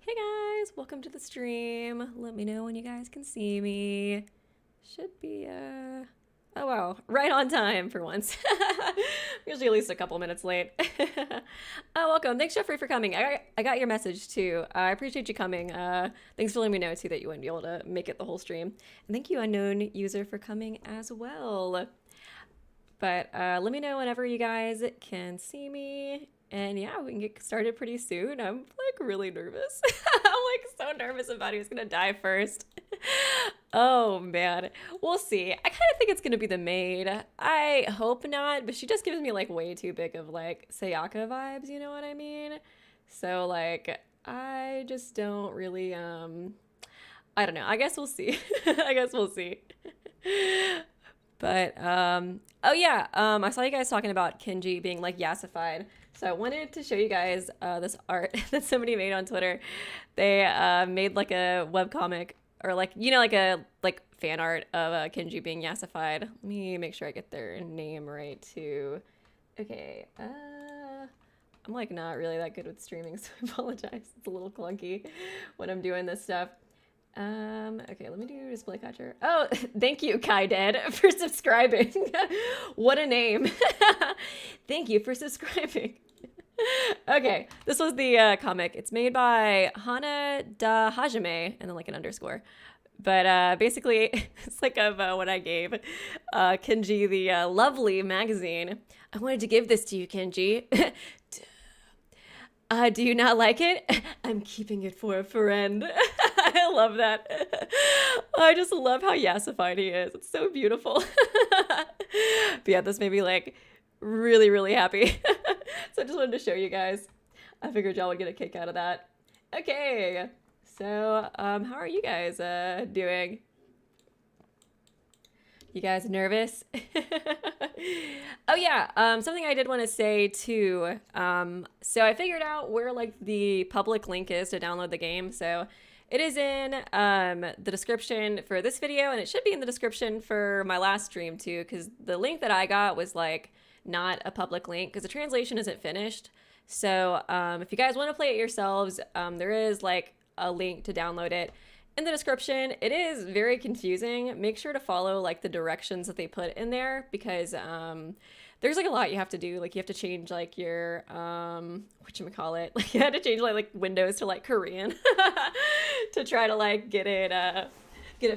Hey guys, welcome to the stream. Let me know when you guys can see me. Should be, oh wow, right on time for once. Usually at least a couple minutes late. Oh, welcome. Thanks, Jeffrey, for coming. I got your message too. I appreciate you coming. Thanks for letting me know too that you wouldn't be able to make it the whole stream. And thank you, unknown user, for coming as well. But let me know whenever you guys can see me. And yeah, we can get started pretty soon. I'm like really nervous. I'm like so nervous about who's gonna die first. Oh man, we'll see. I kind of think it's gonna be the maid. I hope not, but she just gives me like way too big of like Sayaka vibes, you know what I mean? So like, I just don't really, I don't know. I guess we'll see. I guess we'll see. But oh yeah, I saw you guys talking about Kenji being like yassified. So I wanted to show you guys this art that somebody made on Twitter. They made like a webcomic or like, you know, like a like fan art of Kenji being yassified. Let me make sure I get their name right too. Okay, I'm like not really that good with streaming, so I apologize. It's a little clunky when I'm doing this stuff. Okay, let me do display catcher. Oh, thank you, Kai Dead, for subscribing. What a name. Thank you for subscribing. Okay, this was the comic. It's made by Hana da Hajime, and then like an underscore. But basically, it's like of what I gave Kenji the lovely magazine. I wanted to give this to you, Kenji. Do you not like it? I'm keeping it for a friend. I love that. I just love how yassified he is. It's so beautiful. But yeah, this made me like really, really happy. So I just wanted to show you guys. I figured y'all would get a kick out of that. Okay, so how are you guys doing? You guys nervous? Oh yeah, something I did want to say too. So I figured out where like the public link is to download the game. So it is in the description for this video, and it should be in the description for my last stream too, because the link that I got was like not a public link because the translation isn't finished. So if you guys want to play it yourselves, there is like a link to download it in the description. It is very confusing. Make sure to follow like the directions that they put in there because there's like a lot you have to do. Like you have to change like your whatchamacallit. Like you had to change like Windows to like Korean to try to like get it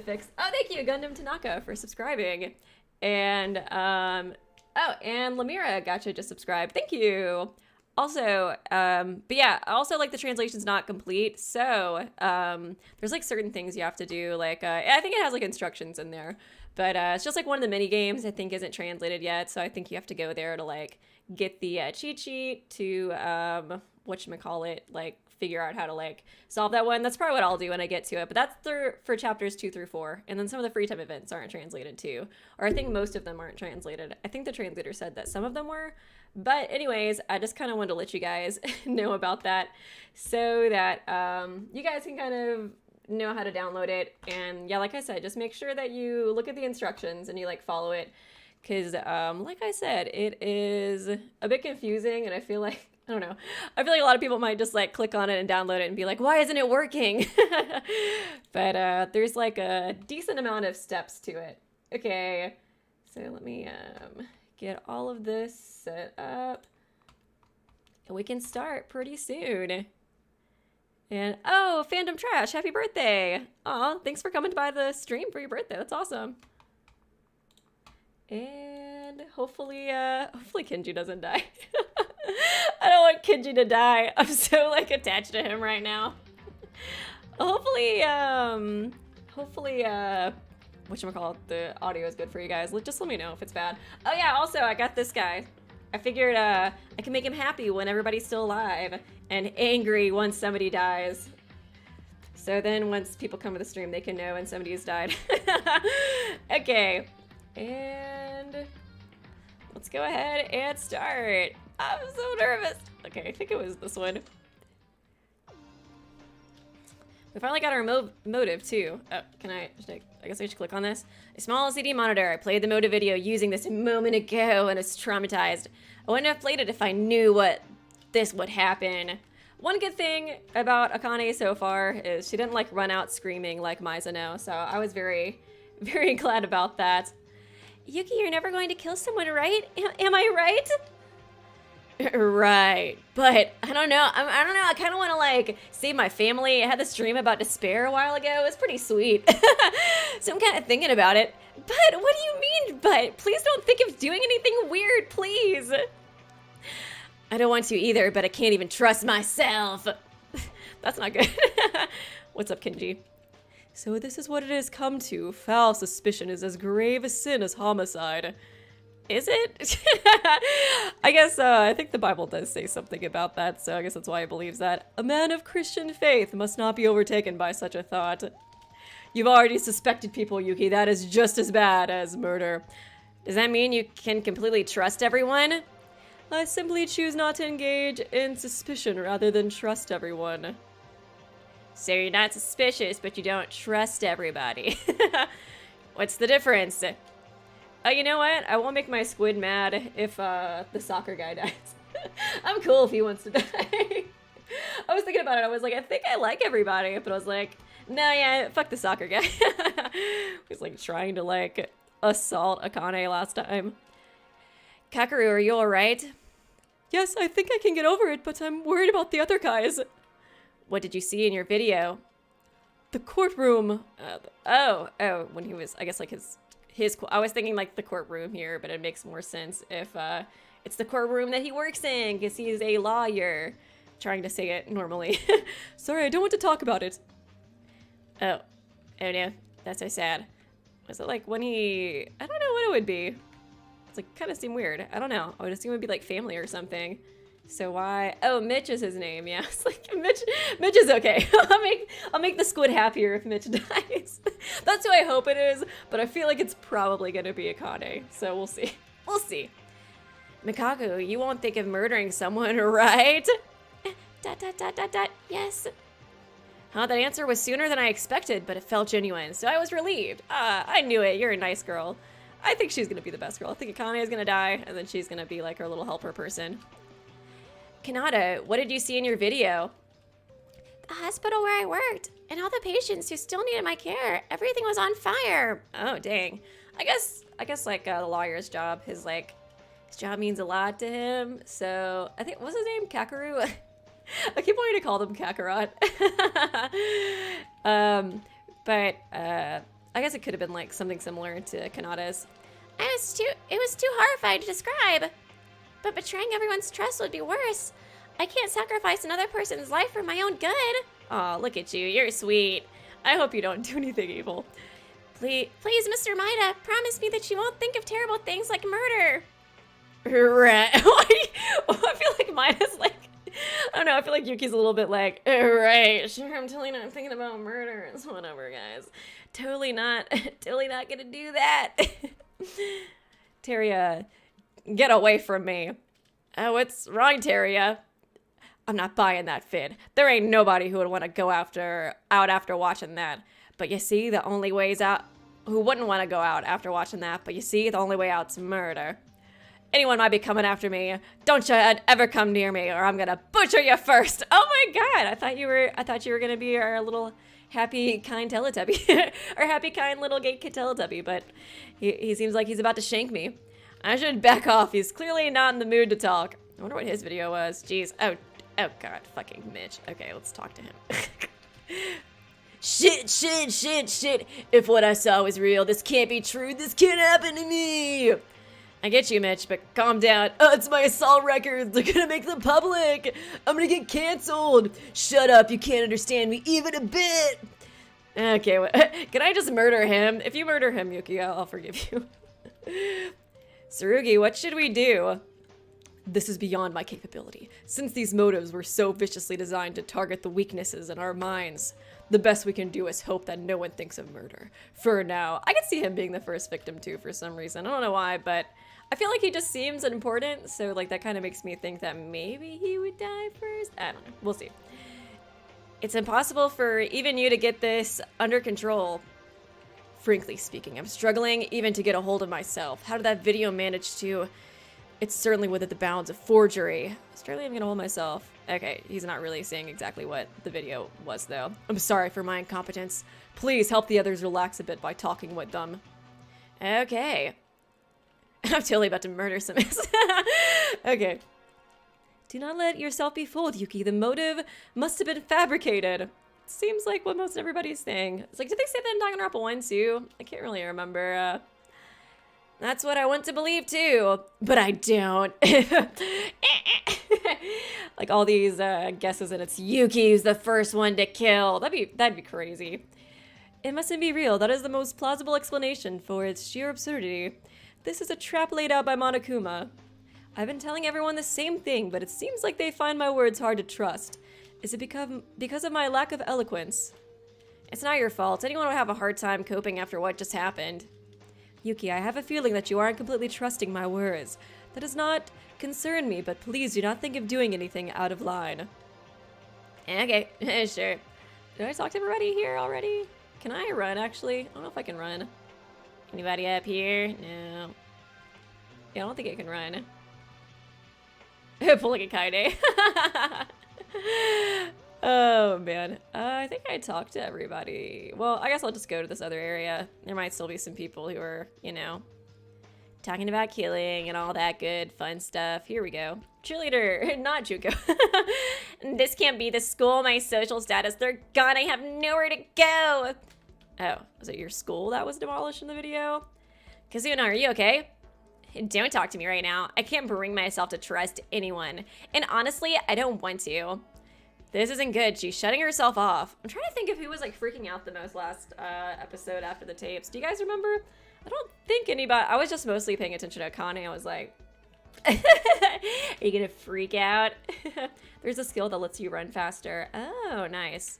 fixed. Oh, thank you, Gundam Tanaka, for subscribing. And oh, and Lamira gotcha just subscribed. Thank you. Also, but yeah, also like the translation's not complete, so there's like certain things you have to do. Like I think it has like instructions in there, but it's just like one of the mini games I think isn't translated yet, so I think you have to go there to like get the cheat sheet to whatchamacallit, like figure out how to like solve that one. That's probably what I'll do when I get to it, but that's for chapters 2 through 4, and then some of the free time events aren't translated too, or I think most of them aren't translated. I think the translator said that some of them were. But anyways, I just kind of wanted to let you guys know about that so that you guys can kind of know how to download it. And yeah, like I said, just make sure that you look at the instructions and you like follow it. Because like I said, it is a bit confusing, and I feel like, I don't know, I feel like a lot of people might just like click on it and download it and be like, why isn't it working? But there's like a decent amount of steps to it. Okay, so let me get all of this set up and we can start pretty soon. And oh, Fandom Trash, happy birthday. Aw, thanks for coming by the stream for your birthday. That's awesome. And hopefully Kenji doesn't die. I don't want Kenji to die. I'm so like attached to him right now. Hopefully whatchamacallit, the audio is good for you guys. Just let me know if it's bad. Oh yeah, also I got this guy. I figured I can make him happy when everybody's still alive and angry once somebody dies. So then once people come to the stream, they can know when somebody has died. Okay, and let's go ahead and start. I'm so nervous. Okay, I think it was this one. We finally got our motive too. Oh, I guess I should click on this. A small LCD monitor. I played the motive video using this a moment ago and it's traumatized. I wouldn't have played it if I knew what this would happen. One good thing about Akane so far is she didn't like run out screaming like Mizuno, so I was very, very glad about that. Yuki, you're never going to kill someone, right? Am I right? Right, but I don't know. I don't know. I kind of want to like save my family. I had this dream about despair a while ago. It was pretty sweet. So I'm kind of thinking about it. But what do you mean, but? Please don't think of doing anything weird, please. I don't want to either, but I can't even trust myself. That's not good. What's up, Kinji? So this is what it has come to. Foul suspicion is as grave a sin as homicide. Is it? I think the Bible does say something about that, so I guess that's why he believes that. A man of Christian faith must not be overtaken by such a thought. You've already suspected people, Yuki. That is just as bad as murder. Does that mean you can completely trust everyone? I simply choose not to engage in suspicion rather than trust everyone. So you're not suspicious, but you don't trust everybody. What's the difference? You know what? I won't make my squid mad if the soccer guy dies. I'm cool if he wants to die. I was thinking about it. I was like, I think I like everybody. But I was like, no, yeah, fuck the soccer guy. He was like trying to like assault Akane last time. Kakeru, are you alright? Yes, I think I can get over it, but I'm worried about the other guys. What did you see in your video? The courtroom. When he was, I guess like his I was thinking like the courtroom here, but it makes more sense if it's the courtroom that he works in, because he's a lawyer. Trying to say it normally. Sorry, I don't want to talk about it. Oh no, that's so sad. Was it like when he, I don't know what it would be. It's like kind of seemed weird. I don't know. I would assume it would be like family or something. So why? Oh, Mitch is his name. Yeah, it's like Mitch is okay. I'll make the squid happier if Mitch dies. That's who I hope it is, but I feel like it's probably gonna be Akane. So we'll see. We'll see. Mikaku, you won't think of murdering someone, right? Yes. Huh, that answer was sooner than I expected, but it felt genuine, so I was relieved. I knew it. You're a nice girl. I think she's gonna be the best girl. I think Akane is gonna die, and then she's gonna be like her little helper person. Kanata, what did you see in your video? The hospital where I worked, and all the patients who still needed my care. Everything was on fire. Oh, dang. I guess like the lawyer's job, his job means a lot to him. So I think, what's his name? Kakeru? I keep wanting to call them Kakarot. But I guess it could have been like something similar to Kanata's. It was too horrified to describe. But betraying everyone's trust would be worse. I can't sacrifice another person's life for my own good. Aw, look at you. You're sweet. I hope you don't do anything evil. Please, Mr. Maida, promise me that you won't think of terrible things like murder. Right. I feel like Maida's like, I don't know, I feel like Yuki's a little bit like, right, sure, I'm totally not thinking about murder. It's whatever, guys. Totally not gonna do that. Teria, get away from me. What's wrong, Teria? I'm not buying that vid. There ain't nobody who would want to go out after watching that. But you see, the only ways out, who wouldn't want to go out after watching that, but you see, the only way out's murder. Anyone might be coming after me. Don't you ever come near me, or I'm gonna butcher you first. Oh my god, I thought you were gonna be our little happy, kind Teletubby. Our happy, kind little gay kid Teletubby, but he seems like he's about to shank me. I should back off. He's clearly not in the mood to talk. I wonder what his video was. Jeez. Oh god, fucking Mitch. Okay, let's talk to him. Shit. If what I saw was real, this can't be true. This can't happen to me. I get you, Mitch, but calm down. Oh, it's my assault records. They're gonna make them public. I'm gonna get canceled. Shut up. You can't understand me even a bit. Okay, can I just murder him? If you murder him, Yuki, I'll forgive you. Tsurugi, what should we do? This is beyond my capability. Since these motives were so viciously designed to target the weaknesses in our minds, the best we can do is hope that no one thinks of murder. For now, I could see him being the first victim too for some reason. I don't know why, but I feel like he just seems important, so like that kind of makes me think that maybe he would die first. I don't know. We'll see. It's impossible for even you to get this under control. Frankly speaking, I'm struggling even to get a hold of myself. How did that video manage to... It's certainly within the bounds of forgery. I was barely even gonna hold myself. Okay, he's not really saying exactly what the video was, though. I'm sorry for my incompetence. Please help the others relax a bit by talking with them. Okay. I'm totally about to murder some ass. Okay. Do not let yourself be fooled, Yuki. The motive must have been fabricated. Seems like what most everybody's saying. It's like, did they say that in Danganronpa 1 too? I can't really remember. That's what I want to believe too, but I don't. Like all these guesses, and it's Yuki who's the first one to kill. That'd be crazy. It mustn't be real. That is the most plausible explanation for its sheer absurdity. This is a trap laid out by Monokuma. I've been telling everyone the same thing, but it seems like they find my words hard to trust. Is it because of my lack of eloquence? It's not your fault. Anyone would have a hard time coping after what just happened. Yuki, I have a feeling that you aren't completely trusting my words. That does not concern me, but please do not think of doing anything out of line. Okay, sure. Did I talk to everybody here already? Can I run, actually? I don't know if I can run. Anybody up here? No. Yeah, I don't think I can run. Pulling a kaide. Oh, man. I think I talked to everybody. Well, I guess I'll just go to this other area. There might still be some people who are, you know, talking about killing and all that good, fun stuff. Here we go. Cheerleader, not Juko. This can't be the school, my social status. They're gone. I have nowhere to go. Oh, was it your school that was demolished in the video? Kazuna, are you okay? Don't talk to me right now. I can't bring myself to trust anyone. And honestly, I don't want to. This isn't good. She's shutting herself off. I'm trying to think of who was like freaking out the most last episode after the tapes. Do you guys remember? I don't think anybody. I was just mostly paying attention to Akane. I was like, are you gonna freak out? There's a skill that lets you run faster. Oh, nice.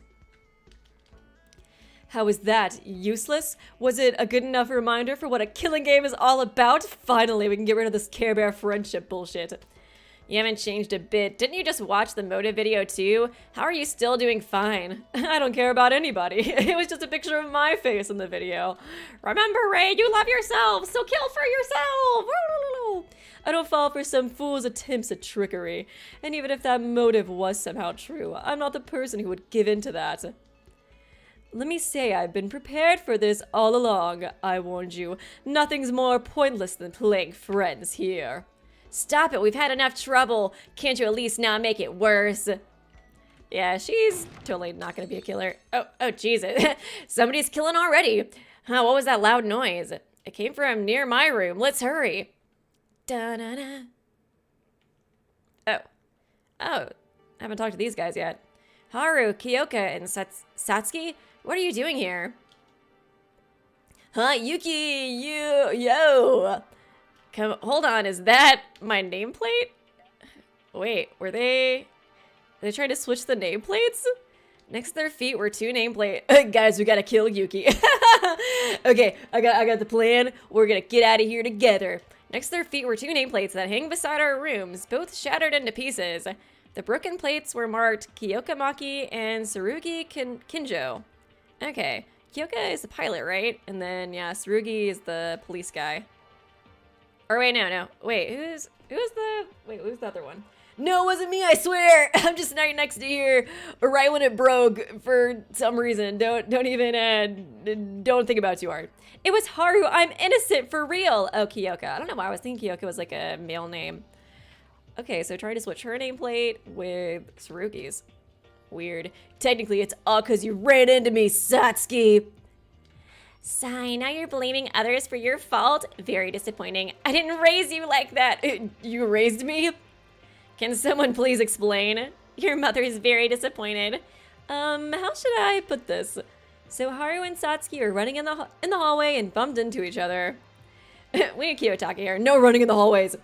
How was that? Useless? Was it a good enough reminder for what a killing game is all about? Finally, we can get rid of this Care Bear friendship bullshit. You haven't changed a bit. Didn't you just watch the motive video too? How are you still doing fine? I don't care about anybody. It was just a picture of my face in the video. Remember, Ray, you love yourself, so kill for yourself. I don't fall for some fool's attempts at trickery. And even if that motive was somehow true, I'm not the person who would give in to that. Let me say I've been prepared for this all along. I warned you. Nothing's more pointless than playing friends here. Stop it, we've had enough trouble. Can't you at least not make it worse? Yeah, she's totally not gonna be a killer. Oh, Jesus. Somebody's killing already. Huh, what was that loud noise? It came from near my room. Let's hurry. Da-da-da. Oh, I haven't talked to these guys yet. Haru, Kyoka, and Satsuki? What are you doing here? Huh, Yuki, yo. Come, hold on, is that my nameplate? Wait, were they trying to switch the nameplates? Next to their feet were two nameplates. Guys, we gotta kill Yuki. Okay, I got the plan. We're gonna get out of here together. Next to their feet were two nameplates that hang beside our rooms, both shattered into pieces. The broken plates were marked Kyoka Maki and Tsurugi Kinjo. Okay, Kyoka is the pilot, right? And then, yeah, Tsurugi is the police guy. Or wait, no. Wait, who's the other one? No, it wasn't me, I swear. I'm just right next to here, right when it broke for some reason. Don't think about it too hard. It was Haru. I'm innocent for real. Oh, Kyoka. I don't know why I was thinking Kyoka was like a male name. Okay, so trying to switch her nameplate with Tsurugi's. Weird. Technically, it's all because you ran into me, Satsuki. Sigh, now you're blaming others for your fault? Very disappointing. I didn't raise you like that. You raised me? Can someone please explain? Your mother is very disappointed. How should I put this? So Haru and Satsuki are running in the hallway and bumped into each other. We need Kiyotake here. No running in the hallways.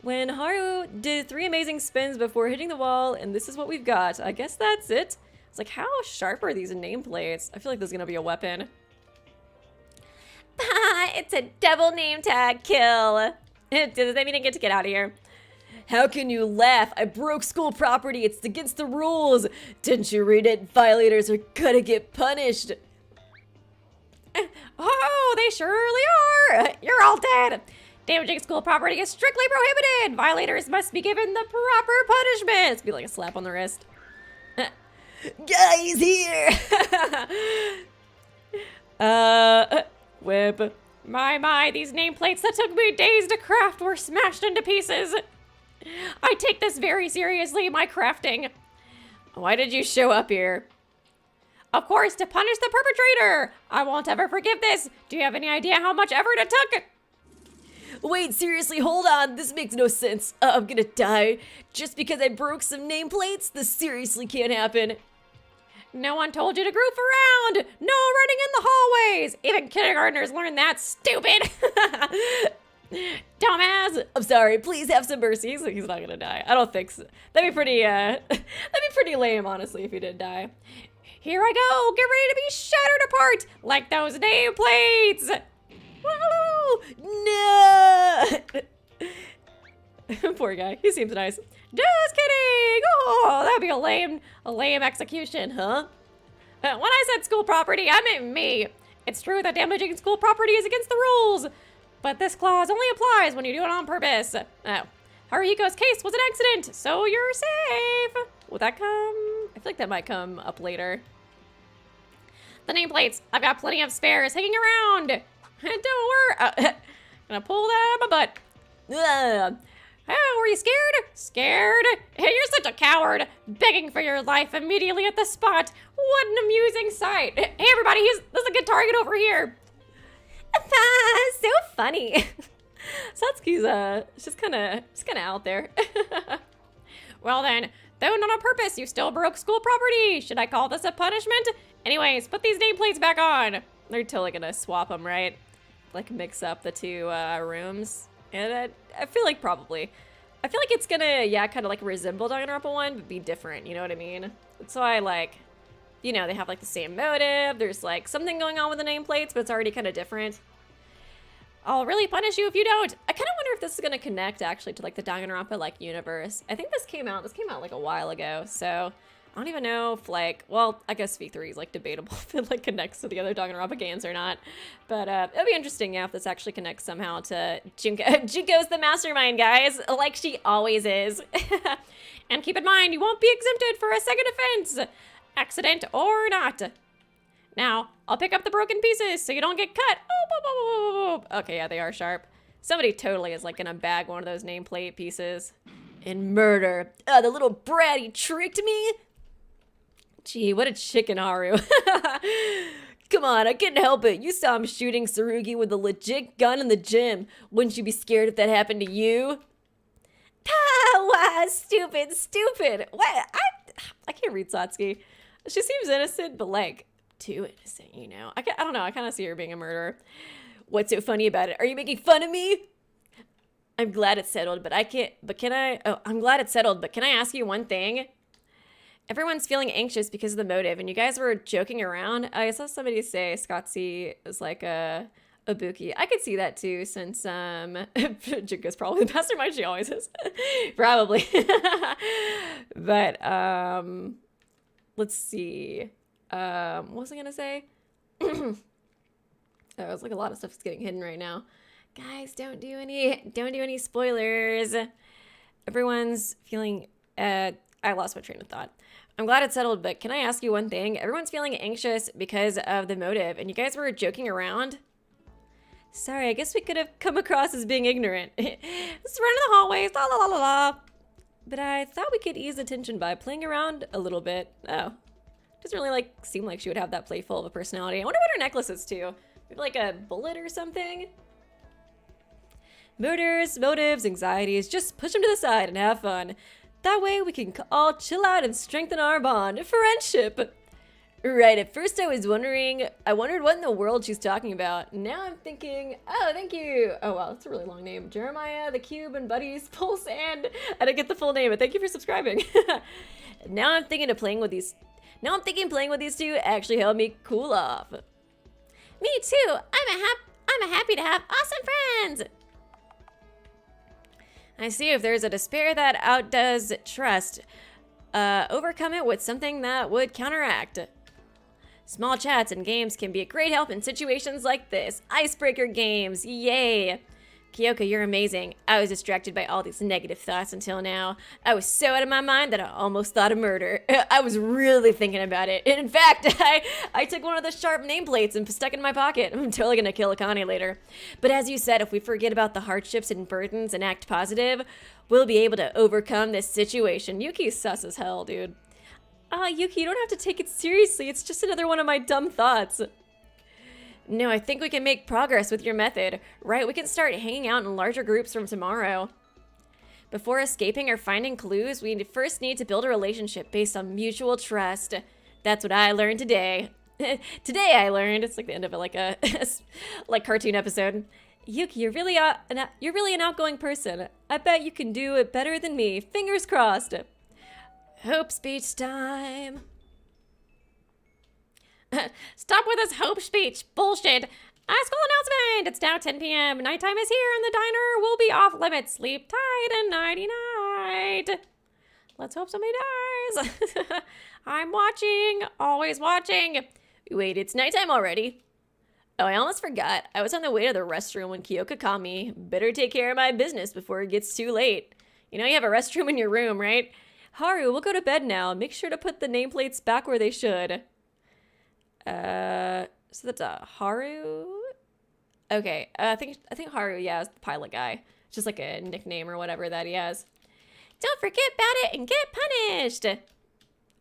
When Haru did 3 amazing spins before hitting the wall, and this is what we've got. I guess that's it. It's like, how sharp are these nameplates? I feel like this is gonna be a weapon. It's a double name tag kill. Does that mean I get to get out of here? How can you laugh? I broke school property. It's against the rules. Didn't you read it? Violators are gonna get punished. Oh, they surely are. You're all dead. Damaging school property is strictly prohibited. Violators must be given the proper punishment. It's be like a slap on the wrist. Guys, here. Whip. My, these nameplates that took me days to craft were smashed into pieces. I take this very seriously, my crafting. Why did you show up here? Of course, to punish the perpetrator. I won't ever forgive this. Do you have any idea how much effort it took? Wait, seriously, hold on. This makes no sense. I'm gonna die. Just because I broke some nameplates? This seriously can't happen. No one told you to group around. No running in the hallways. Even kindergartners learn that, stupid. Dumbass. I'm sorry. Please have some mercy. He's not gonna die. I don't think so. That'd be pretty lame, honestly, if he did die. Here I go. Get ready to be shattered apart like those nameplates. Woo! No. Poor guy. He seems nice. Just kidding. Oh, that'd be a lame execution, huh? When I said school property, I meant me. It's true that damaging school property is against the rules, but this clause only applies when you do it on purpose. Oh, Haruhiko's case was an accident, so you're safe. Will that come? I feel like that might come up later. The nameplates. I've got plenty of spares hanging around. Don't worry. Gonna pull that out of my butt. Oh, were you scared? Scared? Hey, you're such a coward. Begging for your life immediately at the spot. What an amusing sight. Hey, everybody, there's a good target over here. So funny. Satsuki's she's kind of out there. Well then, though not on purpose, you still broke school property. Should I call this a punishment? Anyways, put these nameplates back on. They're totally gonna swap them, right? Like mix up the two rooms. And I feel like probably. I feel like it's gonna, yeah, kind of like resemble Danganronpa 1, but be different, you know what I mean? So I like, you know, they have like the same motive. There's like something going on with the nameplates, but it's already kind of different. I'll really punish you if you don't. I kind of wonder if this is gonna connect actually to like the Danganronpa like universe. I think this came out like a while ago, so I don't even know if like, well, I guess V3 is like debatable if it like connects to the other Danganronpa games or not. But it'll be interesting, yeah, if this actually connects somehow to Junko. Junko's the mastermind, guys, like she always is. And keep in mind, you won't be exempted for a second offense, accident or not. Now, I'll pick up the broken pieces so you don't get cut. Oh, okay, yeah, they are sharp. Somebody totally is like gonna bag one of those nameplate pieces and murder. The little brat, he tricked me. Gee, what a chicken, Haru. Come on, I couldn't help it. You saw him shooting Tsurugi with a legit gun in the gym. Wouldn't you be scared if that happened to you? Wow, stupid. What? I can't read Satsuki. She seems innocent, but like, too innocent, you know? I don't know, I kind of see her being a murderer. What's so funny about it? Are you making fun of me? I'm glad it's settled, but I'm glad it's settled, but can I ask you one thing? Everyone's feeling anxious because of the motive, and you guys were joking around. I saw somebody say Scottsy is like a Ibuki. I could see that too, since Junko's probably the mastermind. She always is. Probably. But let's see. What was I gonna say? Oh, it's like a lot of stuff's getting hidden right now. Guys, don't do any spoilers. Everyone's feeling I lost my train of thought. I'm glad it's settled, but can I ask you one thing? Everyone's feeling anxious because of the motive, and you guys were joking around? Sorry, I guess we could have come across as being ignorant. Let's run in the hallways, la la la la la. But I thought we could ease the tension by playing around a little bit. Oh. Doesn't really like seem like she would have that playful of a personality. I wonder what her necklace is too. Maybe like a bullet or something? Murders, motives, anxieties, just push them to the side and have fun. That way we can all chill out and strengthen our bond. Friendship. Right, at first I wondered what in the world she's talking about. Now I'm thinking, oh, thank you. Oh, wow, that's a really long name. Jeremiah, The Cube, and Buddies, Pulse, and I didn't get the full name, but thank you for subscribing. Now I'm thinking playing with these two actually helped me cool off. Me too. I'm happy to have awesome friends. I see if there's a despair that outdoes trust. Overcome it with something that would counteract. Small chats and games can be a great help in situations like this. Icebreaker games, yay. Kyoko, you're amazing. I was distracted by all these negative thoughts until now. I was so out of my mind that I almost thought of murder. I was really thinking about it. In fact, I took one of the sharp nameplates and stuck it in my pocket. I'm totally gonna kill Akane later. But as you said, if we forget about the hardships and burdens and act positive, we'll be able to overcome this situation. Yuki's sus as hell, dude. Yuki, you don't have to take it seriously. It's just another one of my dumb thoughts. No, I think we can make progress with your method, right? We can start hanging out in larger groups from tomorrow. Before escaping or finding clues, we first need to build a relationship based on mutual trust. That's what I learned today. Today I learned, it's like the end of like a like cartoon episode. Yuki, you're really an outgoing person. I bet you can do it better than me. Fingers crossed. Hope speech time. Stop with this hope speech. Bullshit. School announcement. It's now 10 p.m. Nighttime is here and the diner will be off limits. Sleep tight and nighty-night. Let's hope somebody dies. I'm watching. Always watching. Wait, it's nighttime already? Oh, I almost forgot. I was on the way to the restroom when Kyoka called me. Better take care of my business before it gets too late. You know you have a restroom in your room, right? Haru, we'll go to bed now. Make sure to put the nameplates back where they should. So that's Haru? Okay, I think Haru, yeah, is the pilot guy. It's just like a nickname or whatever that he has. Don't forget about it and get punished!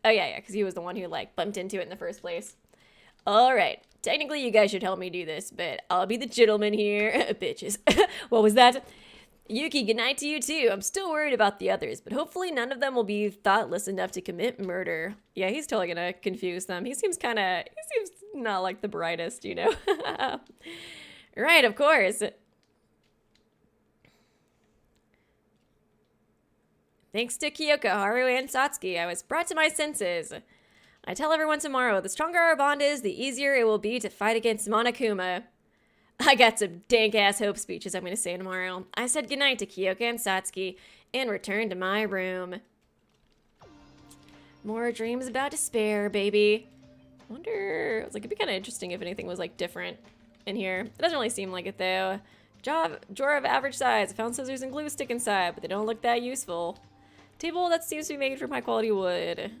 Oh yeah, because he was the one who, like, bumped into it in the first place. Alright, technically you guys should help me do this, but I'll be the gentleman here. Bitches. What was that? Yuki, good night to you too. I'm still worried about the others, but hopefully none of them will be thoughtless enough to commit murder. Yeah, he's totally gonna confuse them. He seems not like the brightest, you know? Right, of course. Thanks to Kyoko, Haru, and Satsuki, I was brought to my senses. I tell everyone tomorrow, the stronger our bond is, the easier it will be to fight against Monokuma. I got some dank-ass hope speeches I'm going to say tomorrow. I said goodnight to Kyoko and Satsuki and returned to my room. More dreams about despair, baby. Wonder, it's like, it'd be kind of interesting if anything was like different in here. It doesn't really seem like it though. Drawer of average size. I found scissors and glue stick inside, but they don't look that useful. Table that seems to be made from high quality wood.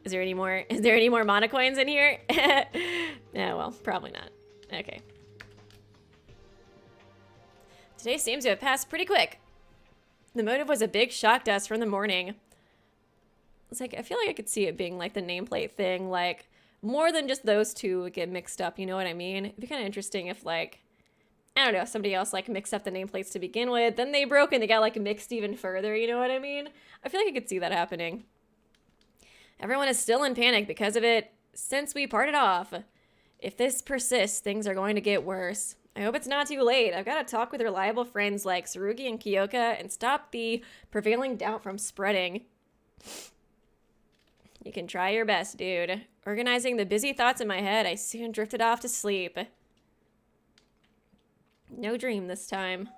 Is there any more monocoins in here? Yeah, well, probably not. Okay. Today seems to have passed pretty quick. The motive was a big shock to us from the morning. It's like, I feel like I could see it being like the nameplate thing, like more than just those two would get mixed up, you know what I mean? It'd be kind of interesting if like, I don't know, somebody else like mixed up the nameplates to begin with, then they broke and they got like mixed even further, you know what I mean? I feel like I could see that happening. Everyone is still in panic because of it since we parted off. If this persists, things are going to get worse. I hope it's not too late. I've got to talk with reliable friends like Tsurugi and Kyoka and stop the prevailing doubt from spreading. You can try your best, dude. Organizing the busy thoughts in my head, I soon drifted off to sleep. No dream this time.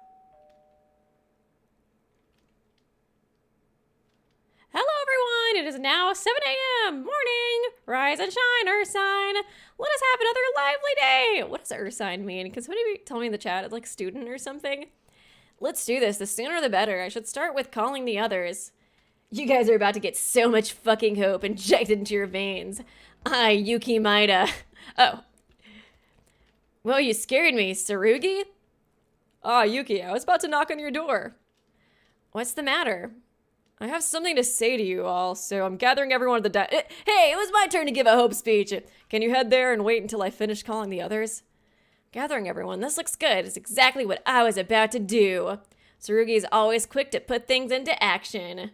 Hello, everyone. It is now 7 a.m. Morning. Rise and shine, Earth sign. Let us have another lively day. What does Earth sign mean? Can somebody tell me in the chat? It's like student or something? Let's do this. The sooner the better. I should start with calling the others. You guys are about to get so much fucking hope injected into your veins. Yuki Maida. Oh. Well, you scared me, Tsurugi. Yuki, I was about to knock on your door. What's the matter? I have something to say to you all, so I'm gathering everyone at the Hey, it was my turn to give a hope speech. Can you head there and wait until I finish calling the others? Gathering everyone, this looks good. It's exactly what I was about to do. Tsurugi is always quick to put things into action.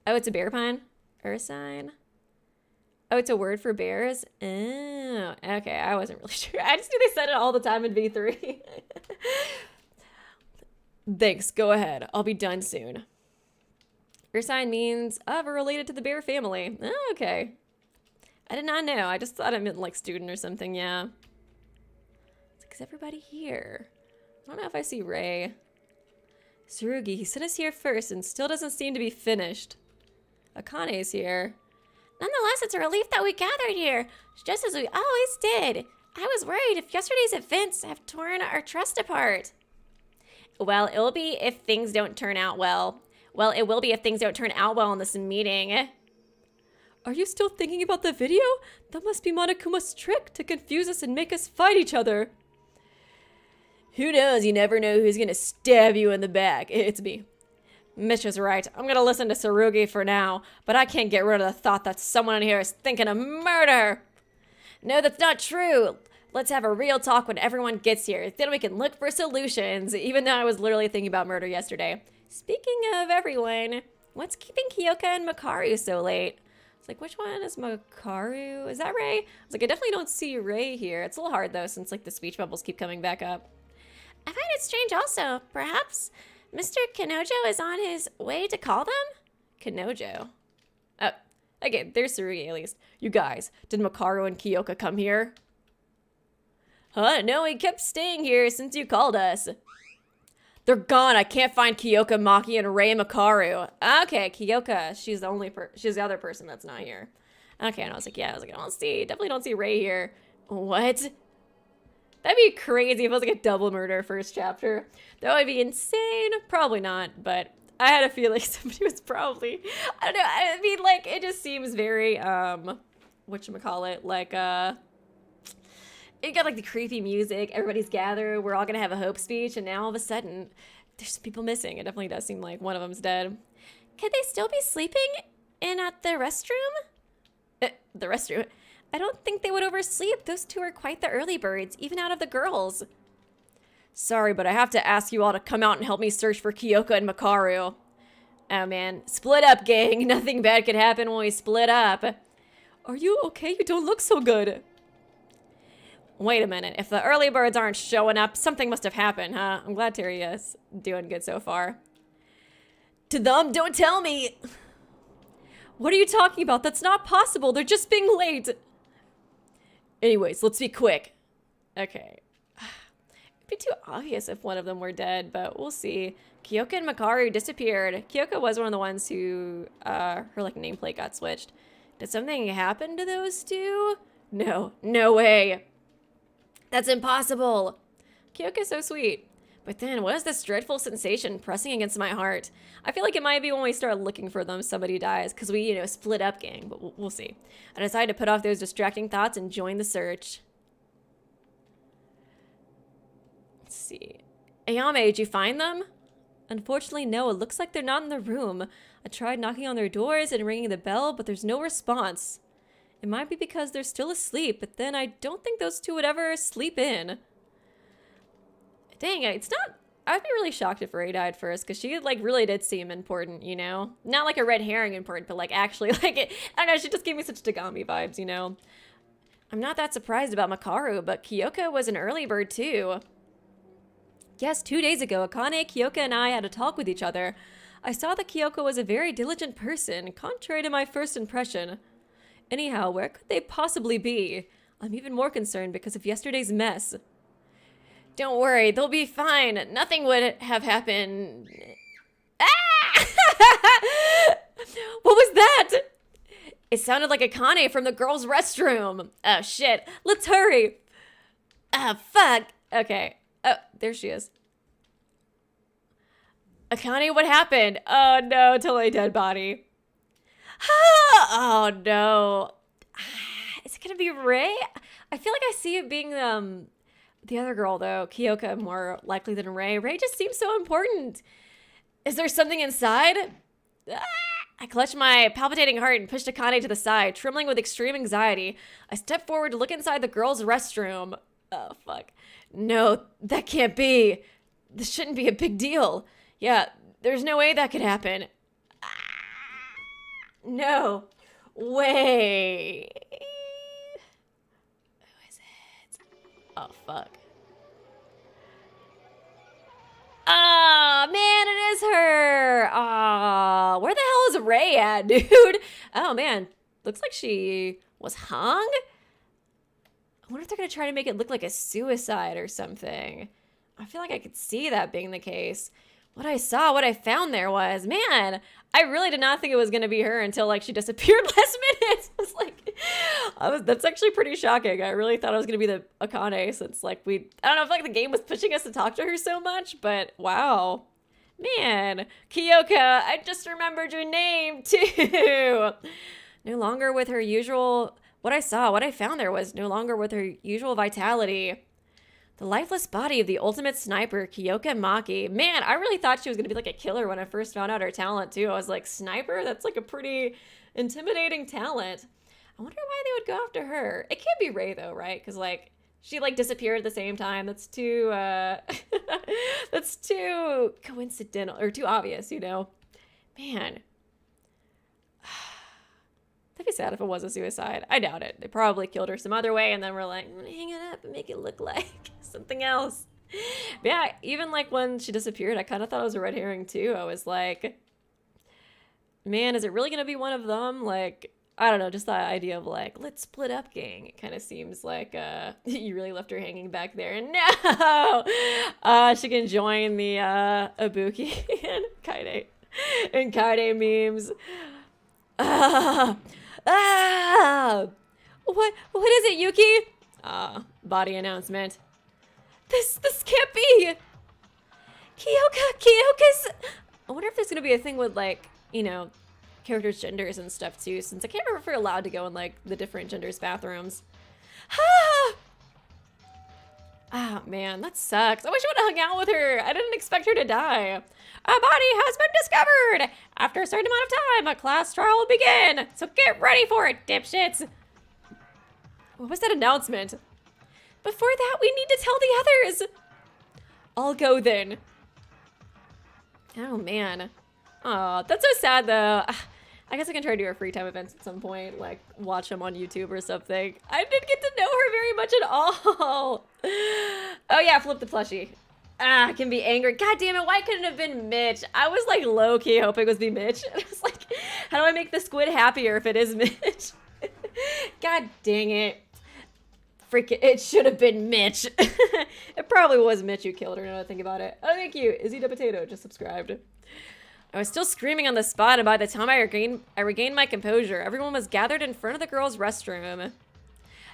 Oh, it's a bear pun? Earth sign? Oh, it's a word for bears? Oh, okay, I wasn't really sure. I just knew they said it all the time in V3. Thanks, go ahead. I'll be done soon. Earth sign means related to the bear family. Oh, okay. I did not know. I just thought it meant like student or something, yeah. Is everybody here? I don't know if I see Ray. Tsurugi, he sent us here first and still doesn't seem to be finished. Akane's here. Nonetheless, it's a relief that we gathered here, just as we always did. I was worried if yesterday's events have torn our trust apart. Well, it will be if things don't turn out well. Well, it will be if things don't turn out well in this meeting. Are you still thinking about the video? That must be Monokuma's trick to confuse us and make us fight each other. Who knows? You never know who's gonna stab you in the back. It's me. Mitch is right. I'm gonna listen to Tsurugi for now, but I can't get rid of the thought that someone in here is thinking of murder. No, that's not true. Let's have a real talk when everyone gets here. Then we can look for solutions, even though I was literally thinking about murder yesterday. Speaking of everyone, what's keeping Kyoka and Makaru so late? It's like, which one is Makaru? Is that Ray? I was like, I definitely don't see Ray here. It's a little hard, though, since, like, the speech bubbles keep coming back up. I find it strange also. Perhaps Mr. Kanojo is on his way to call them? Kanojo. Oh, okay, there's Tsurugi at least. You guys, did Makaru and Kyoka come here? Huh? No, he kept staying here since you called us. They're gone. I can't find Kyoka, Maki, and Ray Makaru. Okay, Kyoka. She's the other person that's not here. Okay, and I was like, I definitely don't see Ray here. What? That'd be crazy if it was like a double murder first chapter. That would be insane. Probably not, but I had a feeling somebody was probably, I don't know. I mean, like, it just seems very, whatchamacallit, like, it got like the creepy music, everybody's gathered, we're all gonna have a hope speech, and now all of a sudden, there's some people missing. It definitely does seem like one of them's dead. Could they still be sleeping in at the restroom? The restroom? I don't think they would oversleep. Those two are quite the early birds, even out of the girls. Sorry, but I have to ask you all to come out and help me search for Kyoka and Makaru. Oh man, split up, gang. Nothing bad could happen when we split up. Are you okay? You don't look so good. Wait a minute. If the early birds aren't showing up, something must have happened, huh? I'm glad Terry is doing good so far. To them, don't tell me. What are you talking about? That's not possible. They're just being late. Anyways, let's be quick. Okay. It'd be too obvious if one of them were dead, but we'll see. Kyoka and Makaru disappeared. Kyoka was one of the ones who, her, like, nameplate got switched. Did something happen to those two? No. No way. That's impossible. Kyoka's so sweet. But then, what is this dreadful sensation pressing against my heart? I feel like it might be when we start looking for them, somebody dies, because we, split up, gang, but we'll see. I decided to put off those distracting thoughts and join the search. Let's see. Ayame, did you find them? Unfortunately, no. It looks like they're not in the room. I tried knocking on their doors and ringing the bell, but there's no response. It might be because they're still asleep, but then I don't think those two would ever sleep in. Dang, it's not... I'd be really shocked if Ray died first, because she, like, really did seem important, Not like a red herring important, but, like, actually, like, I don't know, she just gave me such Tagami vibes, I'm not that surprised about Makaru, but Kyoka was an early bird, too. Yes, 2 days ago, Akane, Kyoka, and I had a talk with each other. I saw that Kyoka was a very diligent person, contrary to my first impression. Anyhow, where could they possibly be? I'm even more concerned because of yesterday's mess. Don't worry, they'll be fine. Nothing would have happened. Ah! What was that? It sounded like Akane from the girls' restroom. Oh, shit. Let's hurry. Ah, fuck. Okay. Oh, there she is. Akane, what happened? Oh, no. Totally dead body. Oh, no. Is it gonna be Ray? I feel like I see it being, the other girl, though. Kyoka, more likely than Ray. Ray just seems so important. Is there something inside? Ah! I clutched my palpitating heart and pushed Akane to the side, trembling with extreme anxiety. I stepped forward to look inside the girls' restroom. Oh, fuck. No, that can't be. This shouldn't be a big deal. Yeah, there's no way that could happen. Ah! No way. Who is it? Oh, fuck. Oh, man, it is her. Oh, where the hell is Ray at, dude? Oh, man. Looks like she was hung? I wonder if they're going to try to make it look like a suicide or something. I feel like I could see that being the case. What I found there was, man, I really did not think it was gonna be her until like she disappeared last minute. That's actually pretty shocking. I really thought it was gonna be the Akane since like I don't know if like the game was pushing us to talk to her so much, but wow. Man, Kyoka, I just remembered your name too. No longer with her usual, what I found there was no longer with her usual vitality. The lifeless body of the ultimate sniper, Kyoka Maki. Man, I really thought she was going to be like a killer when I first found out her talent too. I was like, sniper? That's like a pretty intimidating talent. I wonder why they would go after her. It can't be Rei though, right? Because like, she like disappeared at the same time. That's too, that's too coincidental or too obvious, you know? Man. That'd be sad if it was a suicide. I doubt it. They probably killed her some other way and then we're like, I'm gonna hang it up and make it look like something else. But yeah, even like when she disappeared, I kind of thought it was a red herring too. I was like, man, is it really gonna be one of them? Like, I don't know, just the idea of like, let's split up, gang. It kind of seems like you really left her hanging back there. And no! She can join the Ibuki and Kaide memes. What is it, Yuki? Body announcement. This can't be! Kyoka's... I wonder if there's gonna be a thing with like, you know, characters' genders and stuff too, since I can't remember if we're allowed to go in like the different genders' bathrooms. Ah, man, that sucks. I wish I would have hung out with her. I didn't expect her to die. A body has been discovered. After a certain amount of time, a class trial will begin. So get ready for it, dipshits. What was that announcement? Before that, we need to tell the others. I'll go then. Oh, man. Oh, that's so sad, though. I guess I can try to do her free time events at some point, like watch them on YouTube or something. I didn't get to know her very much at all. Oh yeah, flip the plushie. I can be angry. God damn it, why couldn't it have been Mitch? I was like low-key hoping it was be Mitch. And I was like, how do I make the squid happier if it is Mitch? God dang it. Freaking, it should have been Mitch. It probably was Mitch who killed her, now that I think about it. Oh, thank you. Izzy the Potato just subscribed. I was still screaming on the spot, and by the time I regained my composure, everyone was gathered in front of the girls' restroom.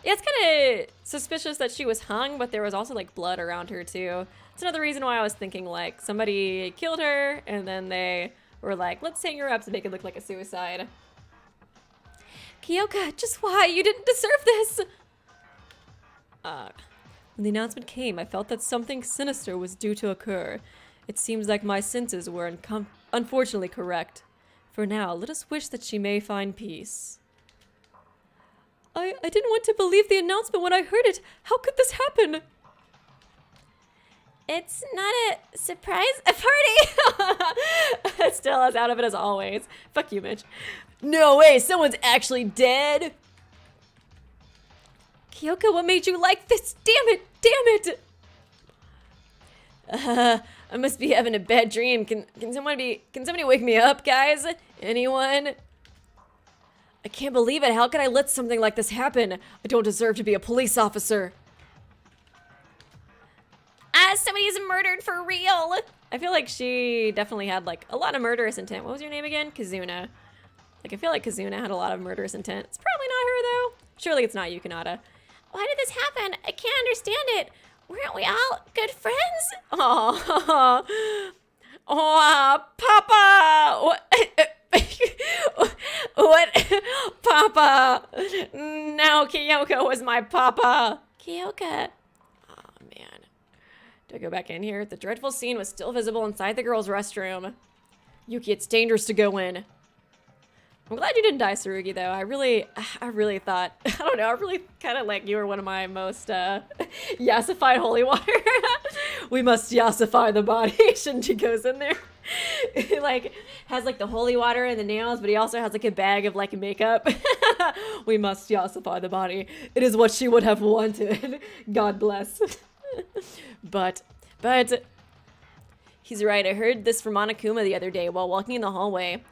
Yeah, it's kind of suspicious that she was hung, but there was also, like, blood around her, too. It's another reason why I was thinking, like, somebody killed her, and then they were like, let's hang her up to make it look like a suicide. Kyoka, just why? You didn't deserve this! When the announcement came, I felt that something sinister was due to occur. It seems like my senses were unfortunately correct. For now, let us wish that she may find peace. I didn't want to believe the announcement when I heard it. How could this happen? It's not a surprise party. Still as out of it as always. Fuck you, Mitch. No way, someone's actually dead. Kyoka, what made you like this? Damn it! I must be having a bad dream. Can somebody wake me up, guys? Anyone? I can't believe it. How could I let something like this happen? I don't deserve to be a police officer. Somebody's murdered for real. I feel like she definitely had like a lot of murderous intent. What was your name again? Kazuna. Like I feel like Kazuna had a lot of murderous intent. It's probably not her though. Surely it's not Yukinata. Why did this happen? I can't understand it. Weren't we all good friends? Oh, Papa! What? Papa! No, Kyoka was my Papa. Kyoka. Oh, man. Do I go back in here? The dreadful scene was still visible inside the girls' restroom. Yuki, it's dangerous to go in. I'm glad you didn't die, Tsurugi, though. I really thought, I don't know, I really kind of like you were one of my most yassified holy water. We must yassify the body. Shinji goes in there. He like has like the holy water and the nails, but he also has like a bag of like makeup. We must yassify the body. It is what she would have wanted. God bless. But he's right. I heard this from Monokuma the other day while walking in the hallway.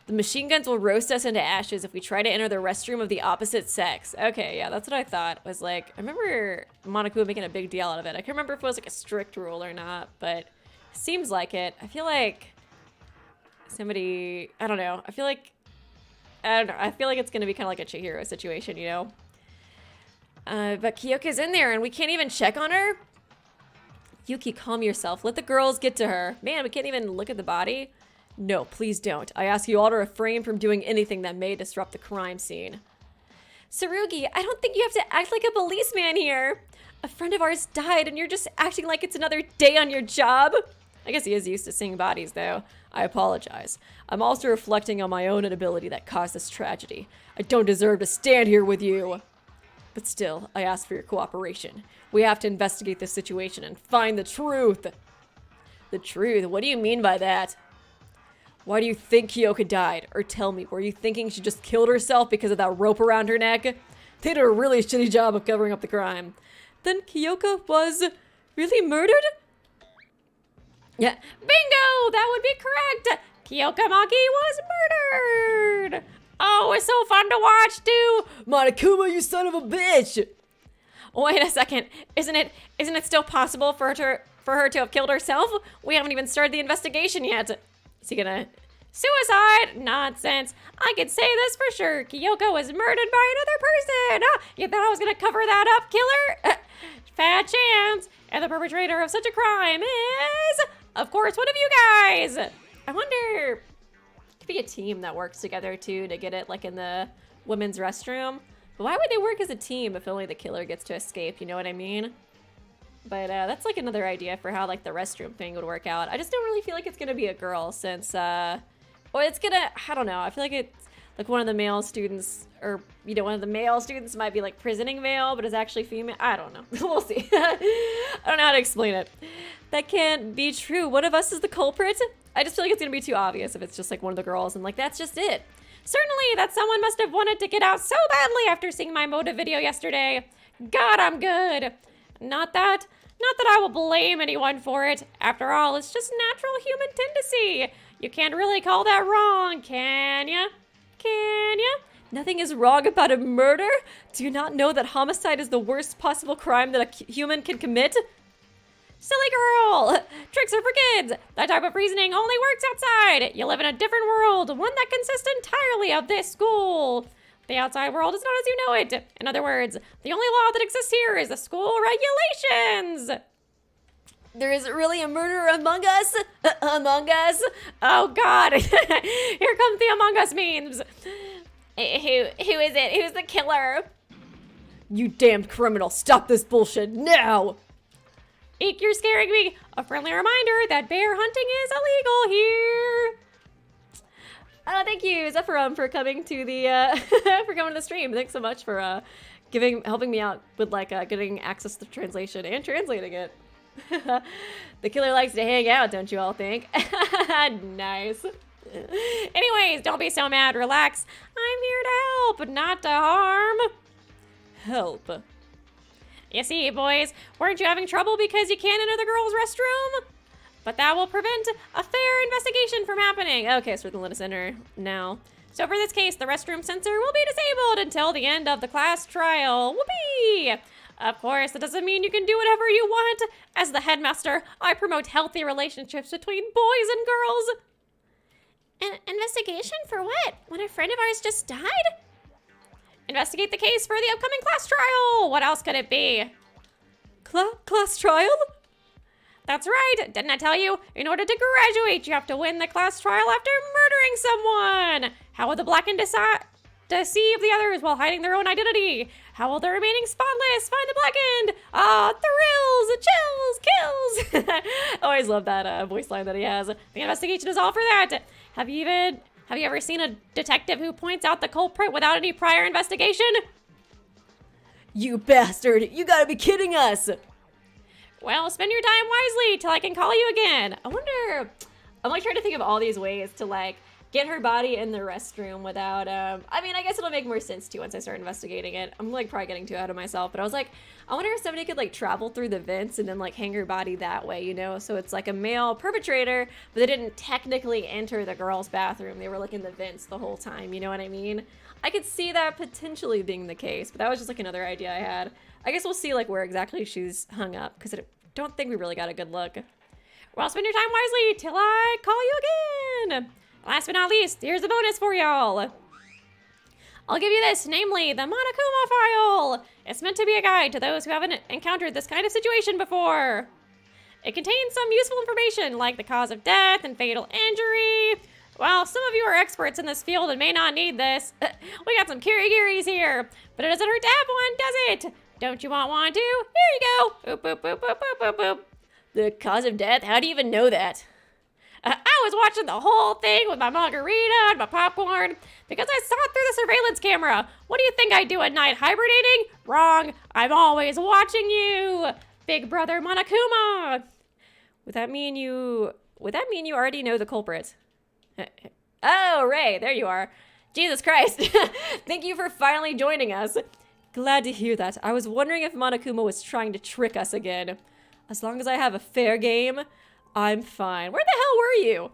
The machine guns will roast us into ashes if we try to enter the restroom of the opposite sex. Okay, yeah, that's what I thought. I was like, I remember Monokuma making a big deal out of it. I can't remember if it was like a strict rule or not, but it seems like it. I feel like somebody, I don't know. I feel like it's gonna be kind of like a Chihiro situation, you know? But Kyoka's in there and we can't even check on her? Yuki, calm yourself. Let the girls get to her. Man, we can't even look at the body. No, please don't. I ask you all to refrain from doing anything that may disrupt the crime scene. Tsurugi, I don't think you have to act like a policeman here. A friend of ours died and you're just acting like it's another day on your job. I guess he is used to seeing bodies, though. I apologize. I'm also reflecting on my own inability that caused this tragedy. I don't deserve to stand here with you. But still, I ask for your cooperation. We have to investigate this situation and find the truth. The truth? What do you mean by that? Why do you think Kyoka died? Or tell me, were you thinking she just killed herself because of that rope around her neck? They did a really shitty job of covering up the crime. Then Kyoka was really murdered? Yeah, bingo! That would be correct! Kyoka Maki was murdered! Oh, it's so fun to watch, too! Monokuma, you son of a bitch! Wait a second. Isn't it still possible for her to have killed herself? We haven't even started the investigation yet. Is he gonna... Suicide? Nonsense. I could say this for sure. Kyoka was murdered by another person. You thought I was gonna cover that up, killer? Fat chance. And the perpetrator of such a crime is, of course, one of you guys. I wonder... It could be a team that works together, too, to get it, like, in the women's restroom. But why would they work as a team if only the killer gets to escape? You know what I mean? But that's, like, another idea for how, like, the restroom thing would work out. I just don't really feel like it's gonna be a girl since, or it's gonna, I don't know. I feel like it's, like, one of the male students, or, you know, one of the male students might be, like, prisoning male, but is actually female. I don't know. We'll see. I don't know how to explain it. That can't be true. One of us is the culprit? I just feel like it's gonna be too obvious if it's just, like, one of the girls, and, like, that's just it. Certainly, that someone must have wanted to get out so badly after seeing my motive video yesterday. God, I'm good. Not that I will blame anyone for it. After all, it's just natural human tendency. You can't really call that wrong, can ya? Can ya? Nothing is wrong about a murder? Do you not know that homicide is the worst possible crime that a human can commit? Silly girl! Tricks are for kids! That type of reasoning only works outside! You live in a different world, one that consists entirely of this school! The outside world is not as you know it. In other words, the only law that exists here is the school regulations! There is really a murderer among us? Among us? Oh god! Here comes the Among Us memes! Who is it? Who's the killer? You damned criminal, stop this bullshit now! Eek, you're scaring me. A friendly reminder that bear hunting is illegal here. Thank you, Zephirum, for coming to the for coming to the stream. Thanks so much for helping me out with like getting access to translation and translating it. The killer likes to hang out, don't you all think? Nice. Anyways, don't be so mad. Relax. I'm here to help, not to harm. Help. You see, boys, weren't you having trouble because you can't enter the girls' restroom? But that will prevent a fair investigation from happening. Okay, so we're gonna let us enter now. So for this case, the restroom sensor will be disabled until the end of the class trial. Whoopee! Of course, that doesn't mean you can do whatever you want. As the headmaster, I promote healthy relationships between boys and girls. An investigation for what? When a friend of ours just died? Investigate the case for the upcoming class trial. What else could it be? Class trial? That's right. Didn't I tell you? In order to graduate, you have to win the class trial after murdering someone. How will the blackened deceive the others while hiding their own identity? How will the remaining spotless find the blackened? Thrills, chills, kills. Always love that voice line that he has. The investigation is all for that. Have you ever seen a detective who points out the culprit without any prior investigation? You bastard! You gotta be kidding us! Well, spend your time wisely till I can call you again. I wonder... I'm like trying to think of all these ways to like get her body in the restroom without, I mean, I guess it'll make more sense too once I start investigating it. I'm like probably getting too ahead of myself, but I was like, I wonder if somebody could like travel through the vents and then like hang her body that way, you know? So it's like a male perpetrator, but they didn't technically enter the girl's bathroom. They were like in the vents the whole time, you know what I mean? I could see that potentially being the case, but that was just like another idea I had. I guess we'll see like where exactly she's hung up because I don't think we really got a good look. Well, spend your time wisely till I call you again. Last but not least, here's a bonus for y'all. I'll give you this, namely the Monokuma file. It's meant to be a guide to those who haven't encountered this kind of situation before. It contains some useful information like the cause of death and fatal injury. Well, some of you are experts in this field and may not need this. We got some kirigiris here, but it doesn't hurt to have one, does it? Don't you want one too? Here you go. Boop, boop, boop, boop, boop, boop, boop. The cause of death? How do you even know that? I was watching the whole thing with my margarita and my popcorn because I saw it through the surveillance camera. What do you think I do at night, hibernating? Wrong. I'm always watching you. Big brother Monokuma. Would that mean you already know the culprit? Oh, Ray, there you are. Jesus Christ. Thank you for finally joining us. Glad to hear that. I was wondering if Monokuma was trying to trick us again. As long as I have a fair game, I'm fine. Where the hell were you?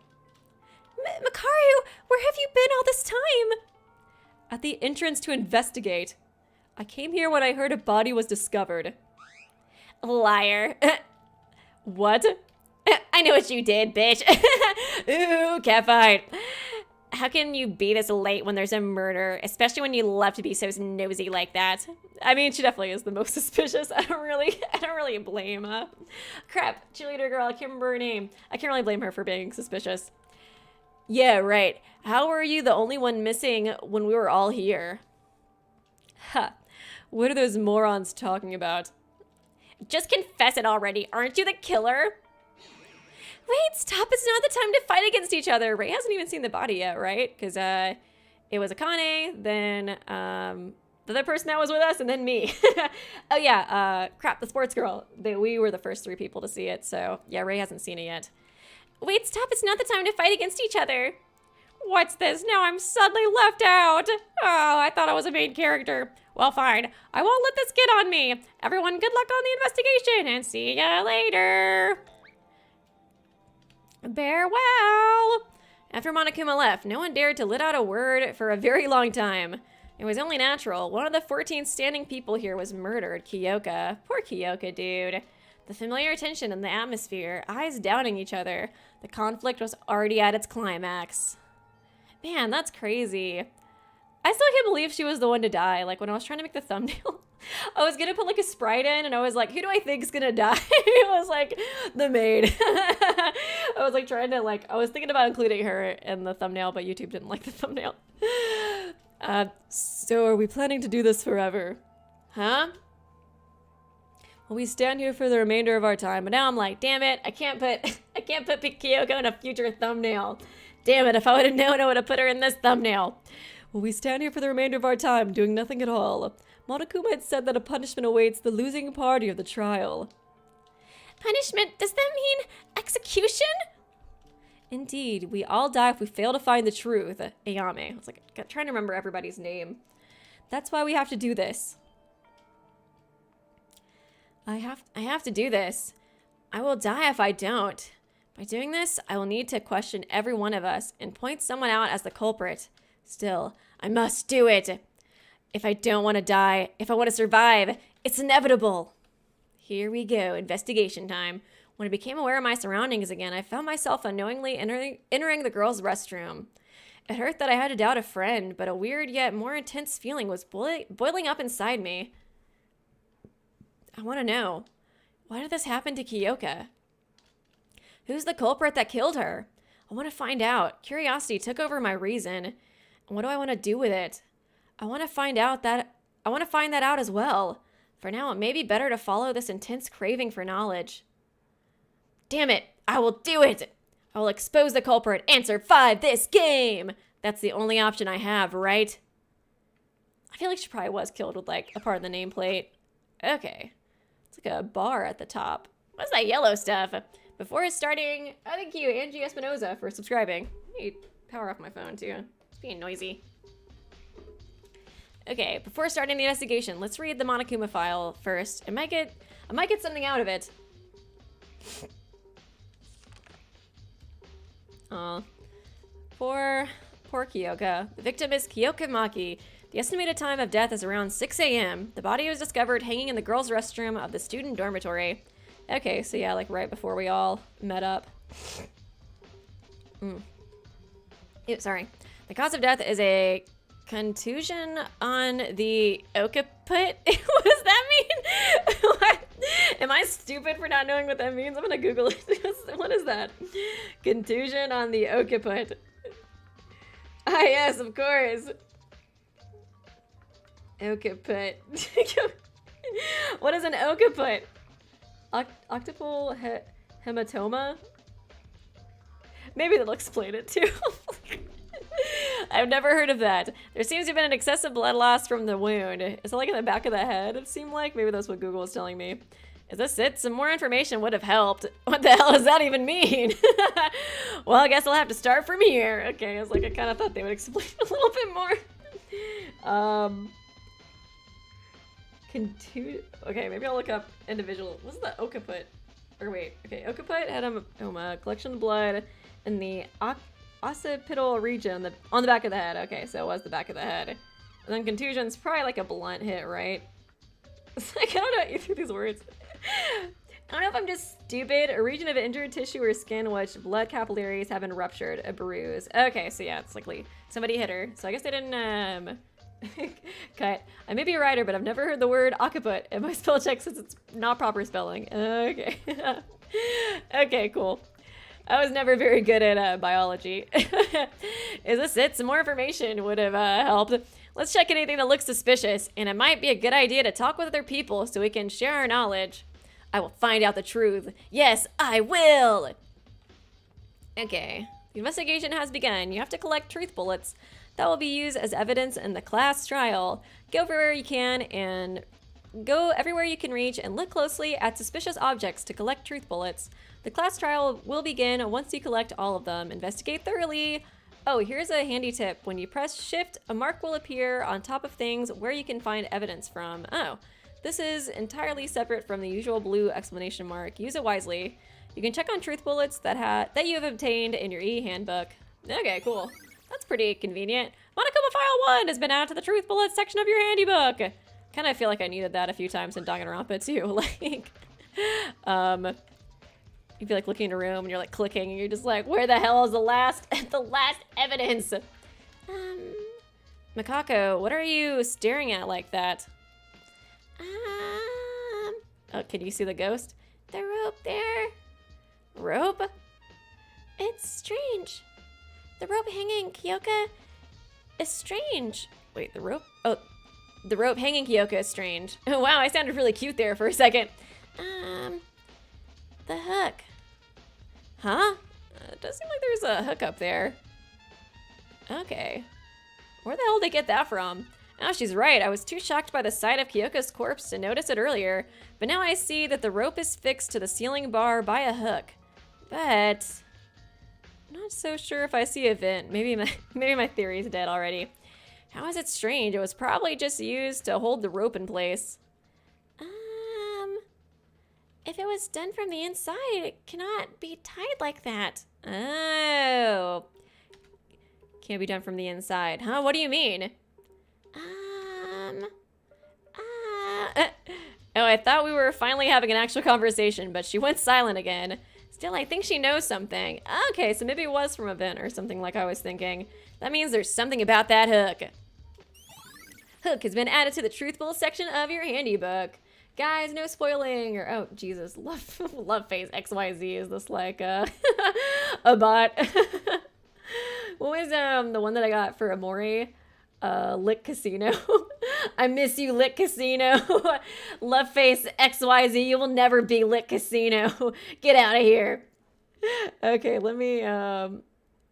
Makaru, where have you been all this time? At the entrance to investigate. I came here when I heard a body was discovered. Liar. What? I know what you did, bitch. Ooh, catfight. How can you be this late when there's a murder, especially when you love to be so nosy like that? I mean, she definitely is the most suspicious. I don't really blame her. Crap, cheerleader girl, I can't remember her name. I can't really blame her for being suspicious. Yeah, right. How were you the only one missing when we were all here? Huh. What are those morons talking about? Just confess it already. Aren't you the killer? Wait, stop. It's not the time to fight against each other. Ray hasn't even seen the body yet, right? Because it was Akane, then the other person that was with us, and then me. Oh, yeah. Crap, the sports girl. We were the first 3 people to see it. So, yeah, Ray hasn't seen it yet. Wait, stop. It's not the time to fight against each other. What's this? Now I'm suddenly left out. Oh, I thought I was a main character. Well, fine. I won't let this get on me. Everyone, good luck on the investigation, and see ya later. Farewell. After Monokuma left, no one dared to let out a word for a very long time. It was only natural. One of the 14 standing people here was murdered, Kyoka. Poor Kyoka, dude. The familiar tension in the atmosphere, eyes downing each other. The conflict was already at its climax. Man, that's crazy. I still can't believe she was the one to die. Like, when I was trying to make the thumbnail, I was gonna put, like, a sprite in, and I was like, who do I think's gonna die? It was, like, the maid. I was, like, trying to, like, I was thinking about including her in the thumbnail, but YouTube didn't like the thumbnail. So are we planning to do this forever? Huh? Well, we stand here for the remainder of our time, but now I'm like, damn it, I can't put Kyoko in a future thumbnail. Damn it, if I would have known, I would have put her in this thumbnail. Well, we stand here for the remainder of our time, doing nothing at all. Monokuma had said that a punishment awaits the losing party of the trial. Punishment? Does that mean execution? Indeed, we all die if we fail to find the truth. Ayame. I was like, trying to remember everybody's name. That's why we have to do this. I have to do this. I will die if I don't. By doing this, I will need to question every one of us and point someone out as the culprit. Still, I must do it. If I don't want to die, if I want to survive, it's inevitable. Here we go, investigation time. When I became aware of my surroundings again, I found myself unknowingly entering the girls' restroom. It hurt that I had to doubt a friend, but a weird yet more intense feeling was boiling up inside me. I want to know, why did this happen to Kyoka? Who's the culprit that killed her? I want to find out. Curiosity took over my reason. And what do I want to do with it? I want to find that out as well. For now, it may be better to follow this intense craving for knowledge. Damn it, I will do it! I will expose the culprit and survive this game! That's the only option I have, right? I feel like she probably was killed with, like, a part of the nameplate. Okay. It's like a bar at the top. What's that yellow stuff? Before starting, thank you, Angie Espinoza, for subscribing. I need to power off my phone, too. It's being noisy. Okay, before starting the investigation, let's read the Monokuma file first. I might get something out of it. Aw. Poor Kyoka. The victim is Kyoka Maki. The estimated time of death is around 6 a.m. The body was discovered hanging in the girls' restroom of the student dormitory. Okay, so yeah, like right before we all met up. Oops, sorry. The cause of death is a contusion on the occiput. What does that mean? What? Am I stupid for not knowing what that means? I'm gonna Google it. What is that? Contusion on the occiput. Ah, yes, of course. Occiput. What is an occiput? Occipital hematoma? Maybe they'll explain it too. I've never heard of that. There seems to have been an excessive blood loss from the wound. Is it like in the back of the head, it seemed like? Maybe that's what Google was telling me. Is this it? Some more information would have helped. What the hell does that even mean? Well, I guess I'll have to start from here. Okay, I was like, I kind of thought they would explain a little bit more. Okay, maybe I'll look up individual. What's the occiput? Or wait, okay, occiput had a collection of blood in the occipital region on the back of the head. Okay, so it was the back of the head. And then contusion's probably like a blunt hit, right? It's like, I don't know either of these words. I don't know if I'm just stupid. A region of injured tissue or skin which blood capillaries have been ruptured, a bruise. Okay, so yeah, it's likely somebody hit her. So I guess they didn't cut. I may be a writer, but I've never heard the word occiput in my spell check since it's not proper spelling. Okay. Okay, cool. I was never very good at biology. Is this it? Some more information would have helped. Let's check anything that looks suspicious, and it might be a good idea to talk with other people so we can share our knowledge. I will find out the truth. Yes, I will! Okay. The investigation has begun. You have to collect truth bullets that will be used as evidence in the class trial. Go everywhere you can and go everywhere you can reach and look closely at suspicious objects to collect truth bullets. The class trial will begin once you collect all of them. Investigate thoroughly. Oh, here's a handy tip. When you press shift, a mark will appear on top of things where you can find evidence from. Oh, this is entirely separate from the usual blue exclamation mark. Use it wisely. You can check on truth bullets that you have obtained in your e-handbook. Okay, cool. That's pretty convenient. Monokuma File 1 has been added to the truth bullets section of your handy book. Kind of feel like I needed that a few times in Danganronpa too. Like, you'd be like looking in a room and you're like clicking and you're just like, where the hell is the last evidence? Makako, what are you staring at like that? Oh, can you see the ghost? The rope there. Rope? It's strange. The rope hanging Kyoka is strange. Wait, the rope? Oh, the rope hanging Kyoka is strange. Oh, wow, I sounded really cute there for a second. The hook. Huh? It does seem like there's a hook up there. Okay. Where the hell did they get that from? Oh, she's right. I was too shocked by the sight of Kyoka's corpse to notice it earlier. But now I see that the rope is fixed to the ceiling bar by a hook. But I'm not so sure if I see a vent. Maybe my theory's dead already. How is it strange? It was probably just used to hold the rope in place. If it was done from the inside, it cannot be tied like that. Oh. Can't be done from the inside. Huh? What do you mean? Oh, I thought we were finally having an actual conversation, but she went silent again. Still, I think she knows something. Okay, so maybe it was from a vent or something like I was thinking. That means there's something about that hook. Hook has been added to the truth bullet section of your handy book. Guys, no spoiling, or oh Jesus, love face XYZ. Is this like a bot? What was the one that I got for Amori? Lit Casino. I miss you, Lit Casino. Love face XYZ. You will never be Lit Casino. Get out of here. Okay, let me can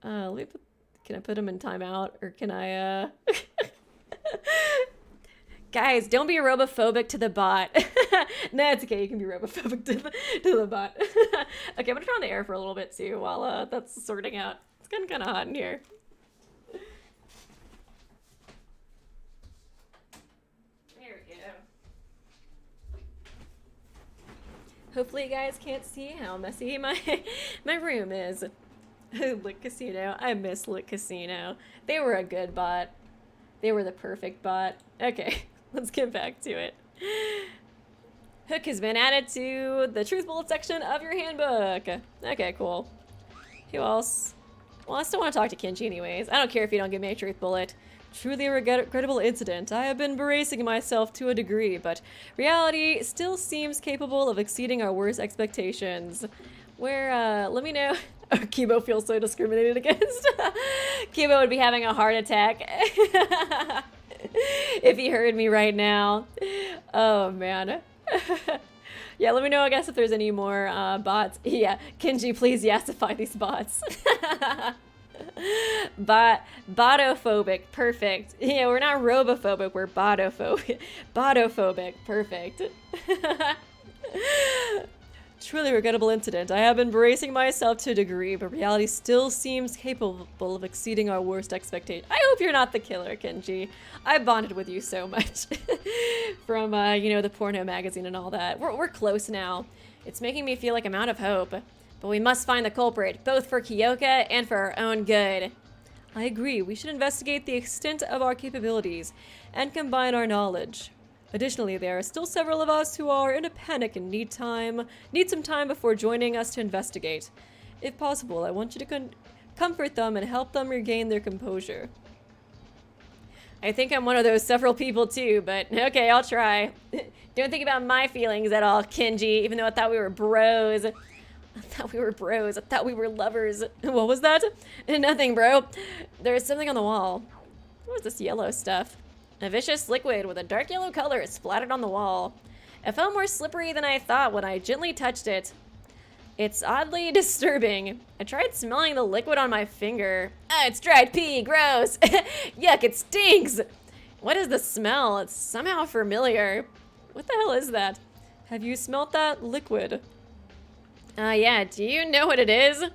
I put him in timeout, or can I Guys, don't be robophobic to the bot. No, it's okay. You can be robophobic to the bot. Okay, I'm gonna turn on the air for a little bit too while that's sorting out. It's getting kind of hot in here. There we go. Hopefully you guys can't see how messy my room is. Lit Casino. I miss Lit Casino. They were a good bot. They were the perfect bot. Okay. Let's get back to it. Hook has been added to the truth bullet section of your handbook. Okay, cool. Who else? Well, I still want to talk to Kenji anyways. I don't care if you don't give me a truth bullet. Truly a regrettable incident. I have been bracing myself to a degree, but reality still seems capable of exceeding our worst expectations. Let me know. Oh, Kibo feels so discriminated against. Kibo would be having a heart attack if he heard me right now. Oh, man. Yeah, let me know, I guess, if there's any more bots. Yeah, Kenji, please yassify these bots. Botophobic, perfect. Yeah, we're not robophobic, we're botophobic. Botophobic, perfect. Truly regrettable incident. I have been bracing myself to a degree, but reality still seems capable of exceeding our worst expectations. I hope you're not the killer, Kenji. I bonded with you so much. From, the porno magazine and all that. We're close now. It's making me feel like I'm out of hope. But we must find the culprit, both for Kyoka and for our own good. I agree. We should investigate the extent of our capabilities and combine our knowledge. Additionally, there are still several of us who are in a panic and need some time before joining us to investigate. If possible, I want you to comfort them and help them regain their composure. I think I'm one of those several people too, but okay, I'll try. Don't think about my feelings at all, Kenji, even though I thought we were bros. I thought we were lovers. What was that? Nothing, bro. There's something on the wall. What is this yellow stuff? A vicious liquid with a dark yellow color splattered on the wall. It felt more slippery than I thought when I gently touched it. It's oddly disturbing. I tried smelling the liquid on my finger. Ah, it's dried pee, gross. Yuck, it stinks. What is the smell? It's somehow familiar. What the hell is that? Have you smelt that liquid? Yeah, do you know what it is?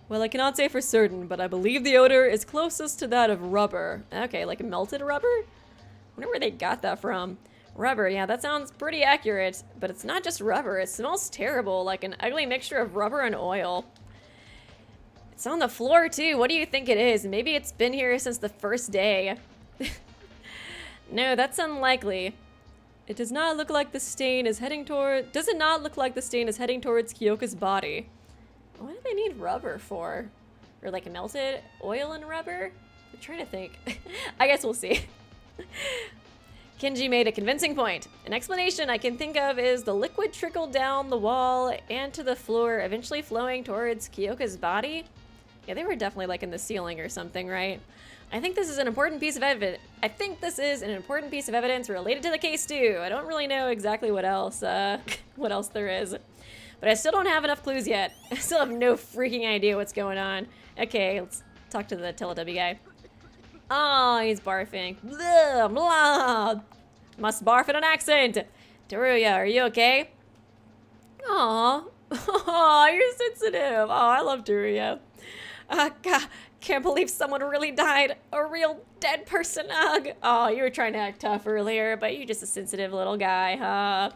Well, I cannot say for certain, but I believe the odor is closest to that of rubber. Okay, like melted rubber? I wonder where they got that from. Rubber, yeah, that sounds pretty accurate, but it's not just rubber. It smells terrible, like an ugly mixture of rubber and oil. It's on the floor, too. What do you think it is? Maybe it's been here since the first day. No, that's unlikely. It does not look like the stain is heading towards Kyoka's body. What do they need rubber for? Or like melted oil and rubber? I'm trying to think. I guess we'll see. Kenji made a convincing point. An explanation I can think of is the liquid trickled down the wall and to the floor, eventually flowing towards Kyoka's body. Yeah, they were definitely like in the ceiling or something, right? I think this is an important piece of evidence. Related to the case too. I don't really know exactly what else there is. But I still don't have enough clues yet. I still have no freaking idea what's going on. Okay, let's talk to the Teletubby guy. Oh, he's barfing. Blah, blah. Must barf in an accent. Teruya, are you okay? Aw. Oh, you're sensitive. Oh, I love Teruya. God, can't believe someone really died. A real dead person. Ugh. Oh, you were trying to act tough earlier, but you're just a sensitive little guy, huh?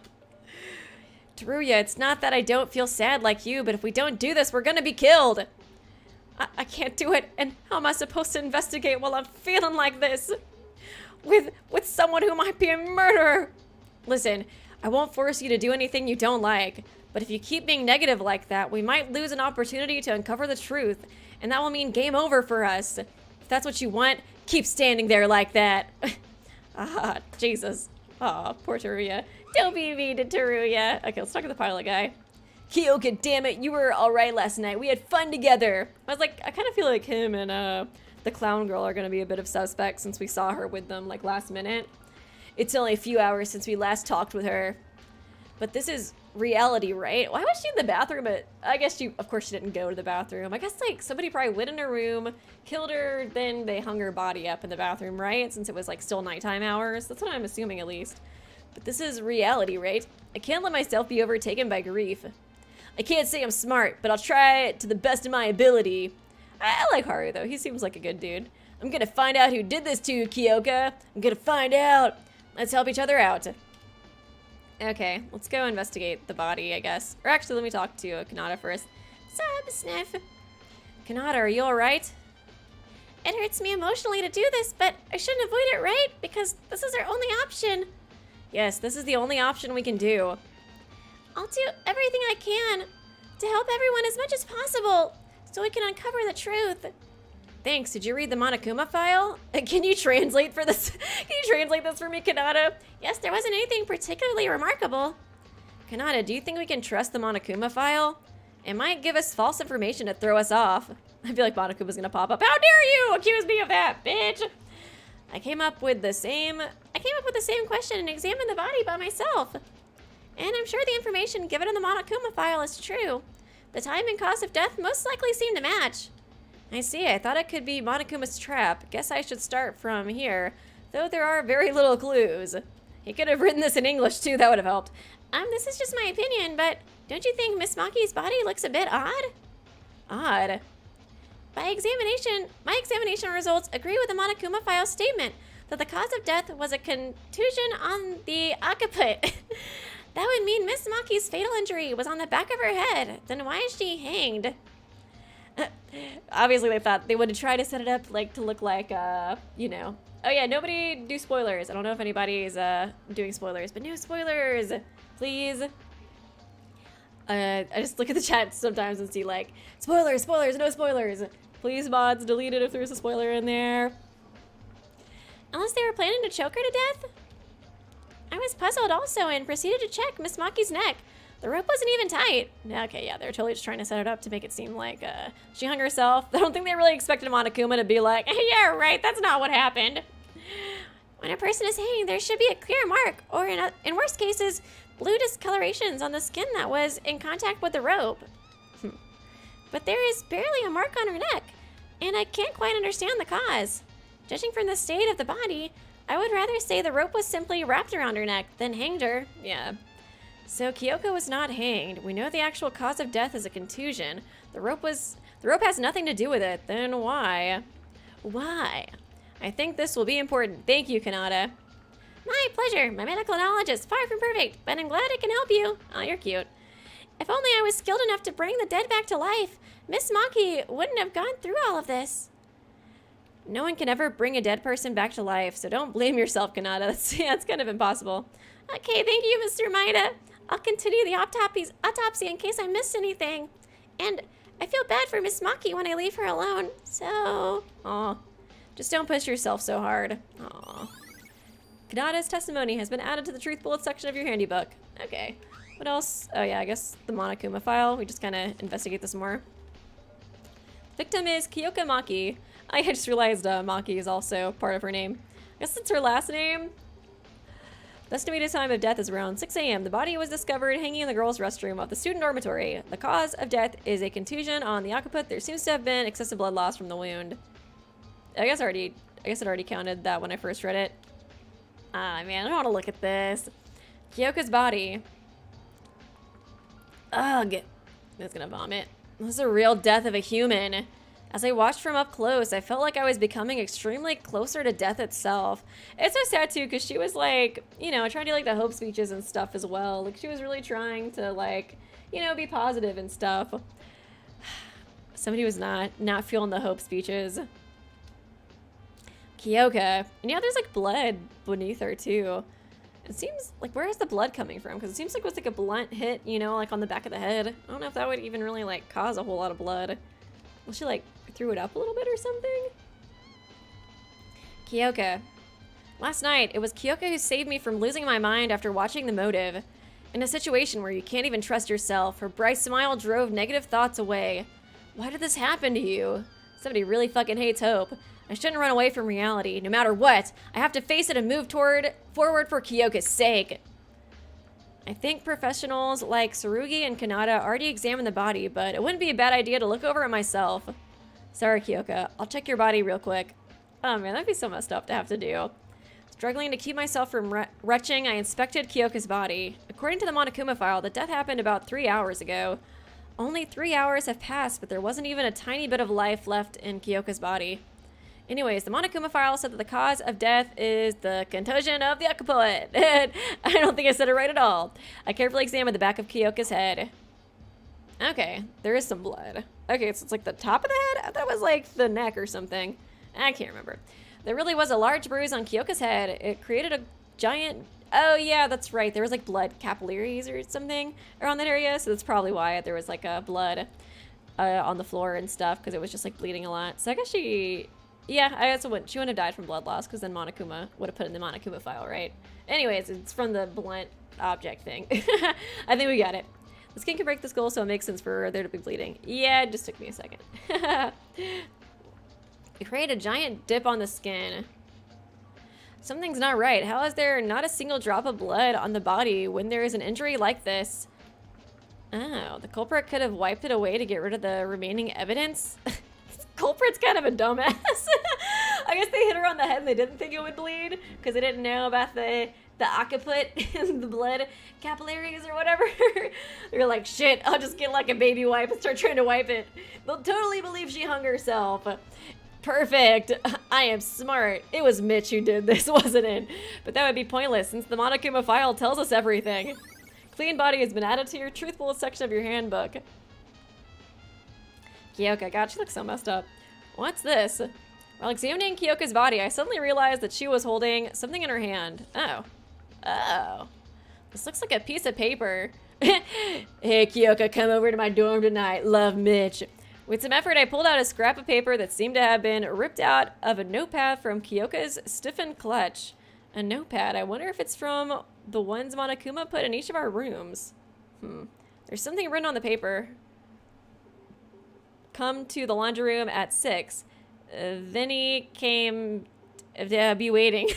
Teruya, it's not that I don't feel sad like you, but if we don't do this, we're gonna be killed. I can't do it, and how am I supposed to investigate while I'm feeling like this? With someone who might be a murderer. Listen, I won't force you to do anything you don't like, but if you keep being negative like that, we might lose an opportunity to uncover the truth, and that will mean game over for us. If that's what you want, keep standing there like that. Ah, Jesus. Aw, poor Teruya. Don't be mean to Teruya. Okay, let's talk to the pilot guy. Kyoka, damn it, you were alright last night. We had fun together. I kind of feel like him and the clown girl are going to be a bit of suspects since we saw her with them like last minute. It's only a few hours since we last talked with her. But this is reality, right? Why was she in the bathroom? I guess of course she didn't go to the bathroom. I guess like somebody probably went in her room, killed her, then they hung her body up in the bathroom, right? Since it was like still nighttime hours. That's what I'm assuming at least. But this is reality, right? I can't let myself be overtaken by grief. I can't say I'm smart, but I'll try it to the best of my ability. I like Haru, though. He seems like a good dude. I'm gonna find out who did this to you, Kyoka. I'm gonna find out. Let's help each other out. Okay, let's go investigate the body, I guess. Or actually, let me talk to Kanata first. Sup, Sniff? Kanata, are you alright? It hurts me emotionally to do this, but I shouldn't avoid it, right? Because this is our only option. Yes, this is the only option we can do. I'll do everything I can to help everyone as much as possible. so we can uncover the truth. Thanks. Did you read the Monokuma file? Can you translate for this? Can you translate this for me, Kanata? Yes, there wasn't anything particularly remarkable. Kanata, do you think we can trust the Monokuma file? It might give us false information to throw us off. I feel like Monokuma's gonna pop up. How dare you accuse me of that, bitch? I came up with the same question and examined the body by myself. And I'm sure the information given in the Monokuma file is true. The time and cause of death most likely seem to match. I see, I thought it could be Monokuma's trap. Guess I should start from here, though there are very little clues. He could have written this in English too, that would have helped. This is just my opinion, but don't you think Miss Maki's body looks a bit odd? Odd? My examination results agree with the Monokuma file statement that the cause of death was a contusion on the occiput. That would mean Miss Maki's fatal injury was on the back of her head. Then why is she hanged? Obviously they thought they would try to set it up like to look like, you know. Oh yeah, nobody do spoilers. I don't know if anybody's doing spoilers, but no spoilers, please. I just look at the chat sometimes and see like, spoilers, no spoilers. Please mods, delete it if there's a spoiler in there. Unless they were planning to choke her to death? I was puzzled also and proceeded to check Miss Maki's neck. The rope wasn't even tight. Okay, yeah, they're totally just trying to set it up to make it seem like she hung herself. I don't think they really expected Monokuma to be like, hey, yeah, right, that's not what happened. When a person is hanging, there should be a clear mark, or in worst cases, blue discolorations on the skin that was in contact with the rope. But there is barely a mark on her neck, and I can't quite understand the cause. Judging from the state of the body, I would rather say the rope was simply wrapped around her neck than hanged her. Yeah. So Kyoko was not hanged. We know the actual cause of death is a contusion. The rope has nothing to do with it. Then why? Why? I think this will be important. Thank you, Kanata. My pleasure. My medical knowledge is far from perfect, but I'm glad I can help you. Oh, you're cute. If only I was skilled enough to bring the dead back to life, Miss Maki wouldn't have gone through all of this. No one can ever bring a dead person back to life, so don't blame yourself, Kanata. That's kind of impossible. Okay, thank you, Mr. Maida. I'll continue the autopsy in case I missed anything. And I feel bad for Miss Maki when I leave her alone, so... Aw. Just don't push yourself so hard. Aw. Kanata's testimony has been added to the truth bullet section of your handy book. Okay. What else? Oh yeah, I guess the Monokuma file. We just kind of investigate this more. Victim is Kyoka Maki. I just realized Maki is also part of her name. I guess it's her last name. The estimated time of death is around 6 a.m. The body was discovered hanging in the girls' restroom of the student dormitory. The cause of death is a contusion on the occiput. There seems to have been excessive blood loss from the wound. I guess it already counted that when I first read it. Ah, man, I don't want to look at this. Kyoka's body. Ugh. It's gonna vomit. This is a real death of a human. As I watched from up close, I felt like I was becoming extremely closer to death itself. It's so sad too, because she was like, you know, trying to do like the hope speeches and stuff as well. Like she was really trying to like, you know, be positive and stuff. Somebody was not feeling the hope speeches. Kyoka. And yeah, there's like blood beneath her too. It seems like, where is the blood coming from? Because it seems like it was like a blunt hit, you know, like on the back of the head. I don't know if that would even really like cause a whole lot of blood. Well, she like threw it up a little bit or something? Kyoka. Last night, it was Kyoka who saved me from losing my mind after watching The Motive. In a situation where you can't even trust yourself, her bright smile drove negative thoughts away. Why did this happen to you? Somebody really fucking hates hope. I shouldn't run away from reality. No matter what, I have to face it and move forward for Kyoka's sake. I think professionals like Tsurugi and Kanata already examined the body, but it wouldn't be a bad idea to look over it myself. Sorry, Kyoka. I'll check your body real quick. Oh man, that'd be so messed up to have to do. Struggling to keep myself from retching, I inspected Kyoka's body. According to the Monokuma file, the death happened about 3 hours ago. Only 3 hours have passed, but there wasn't even a tiny bit of life left in Kyoka's body. Anyways, the Monokuma file said that the cause of death is the contusion of the occiput. I don't think I said it right at all. I carefully examined the back of Kyoka's head. Okay, there is some blood. Okay, so it's like the top of the head? I thought it was like the neck or something. I can't remember. There really was a large bruise on Kyoka's head. It created a giant... Oh yeah, that's right. There was like blood capillaries or something around that area, so that's probably why there was like a blood. on the floor and stuff because it was just like bleeding a lot. So I guess she wouldn't have died from blood loss because then Monokuma would have put it in the Monokuma file, right? Anyways, it's from the blunt object thing. I think we got it. The skin can break the skull, so it makes sense for there to be bleeding. Yeah, it just took me a second. You create a giant dip on the skin. Something's not right. How is there not a single drop of blood on the body when there is an injury like this? Oh, the culprit could have wiped it away to get rid of the remaining evidence? This culprit's kind of a dumbass. I guess they hit her on the head and they didn't think it would bleed because they didn't know about the occiput in the blood capillaries or whatever. They're like, shit, I'll just get like a baby wipe and start trying to wipe it. They'll totally believe she hung herself. Perfect. I am smart. It was Mitch who did this, wasn't it? But that would be pointless since the Monokuma file tells us everything. Clean body has been added to your truthful section of your handbook. Kyoka, God, she looks so messed up. What's this? While examining Kyoka's body, I suddenly realized that she was holding something in her hand. Oh. This looks like a piece of paper. Hey, Kyoka, come over to my dorm tonight. Love, Mitch. With some effort, I pulled out a scrap of paper that seemed to have been ripped out of a notepad from Kyoka's stiffened clutch. A notepad. I wonder if it's from the ones Monokuma put in each of our rooms. There's something written on the paper. Come to the laundry room at 6. Then he came to be waiting.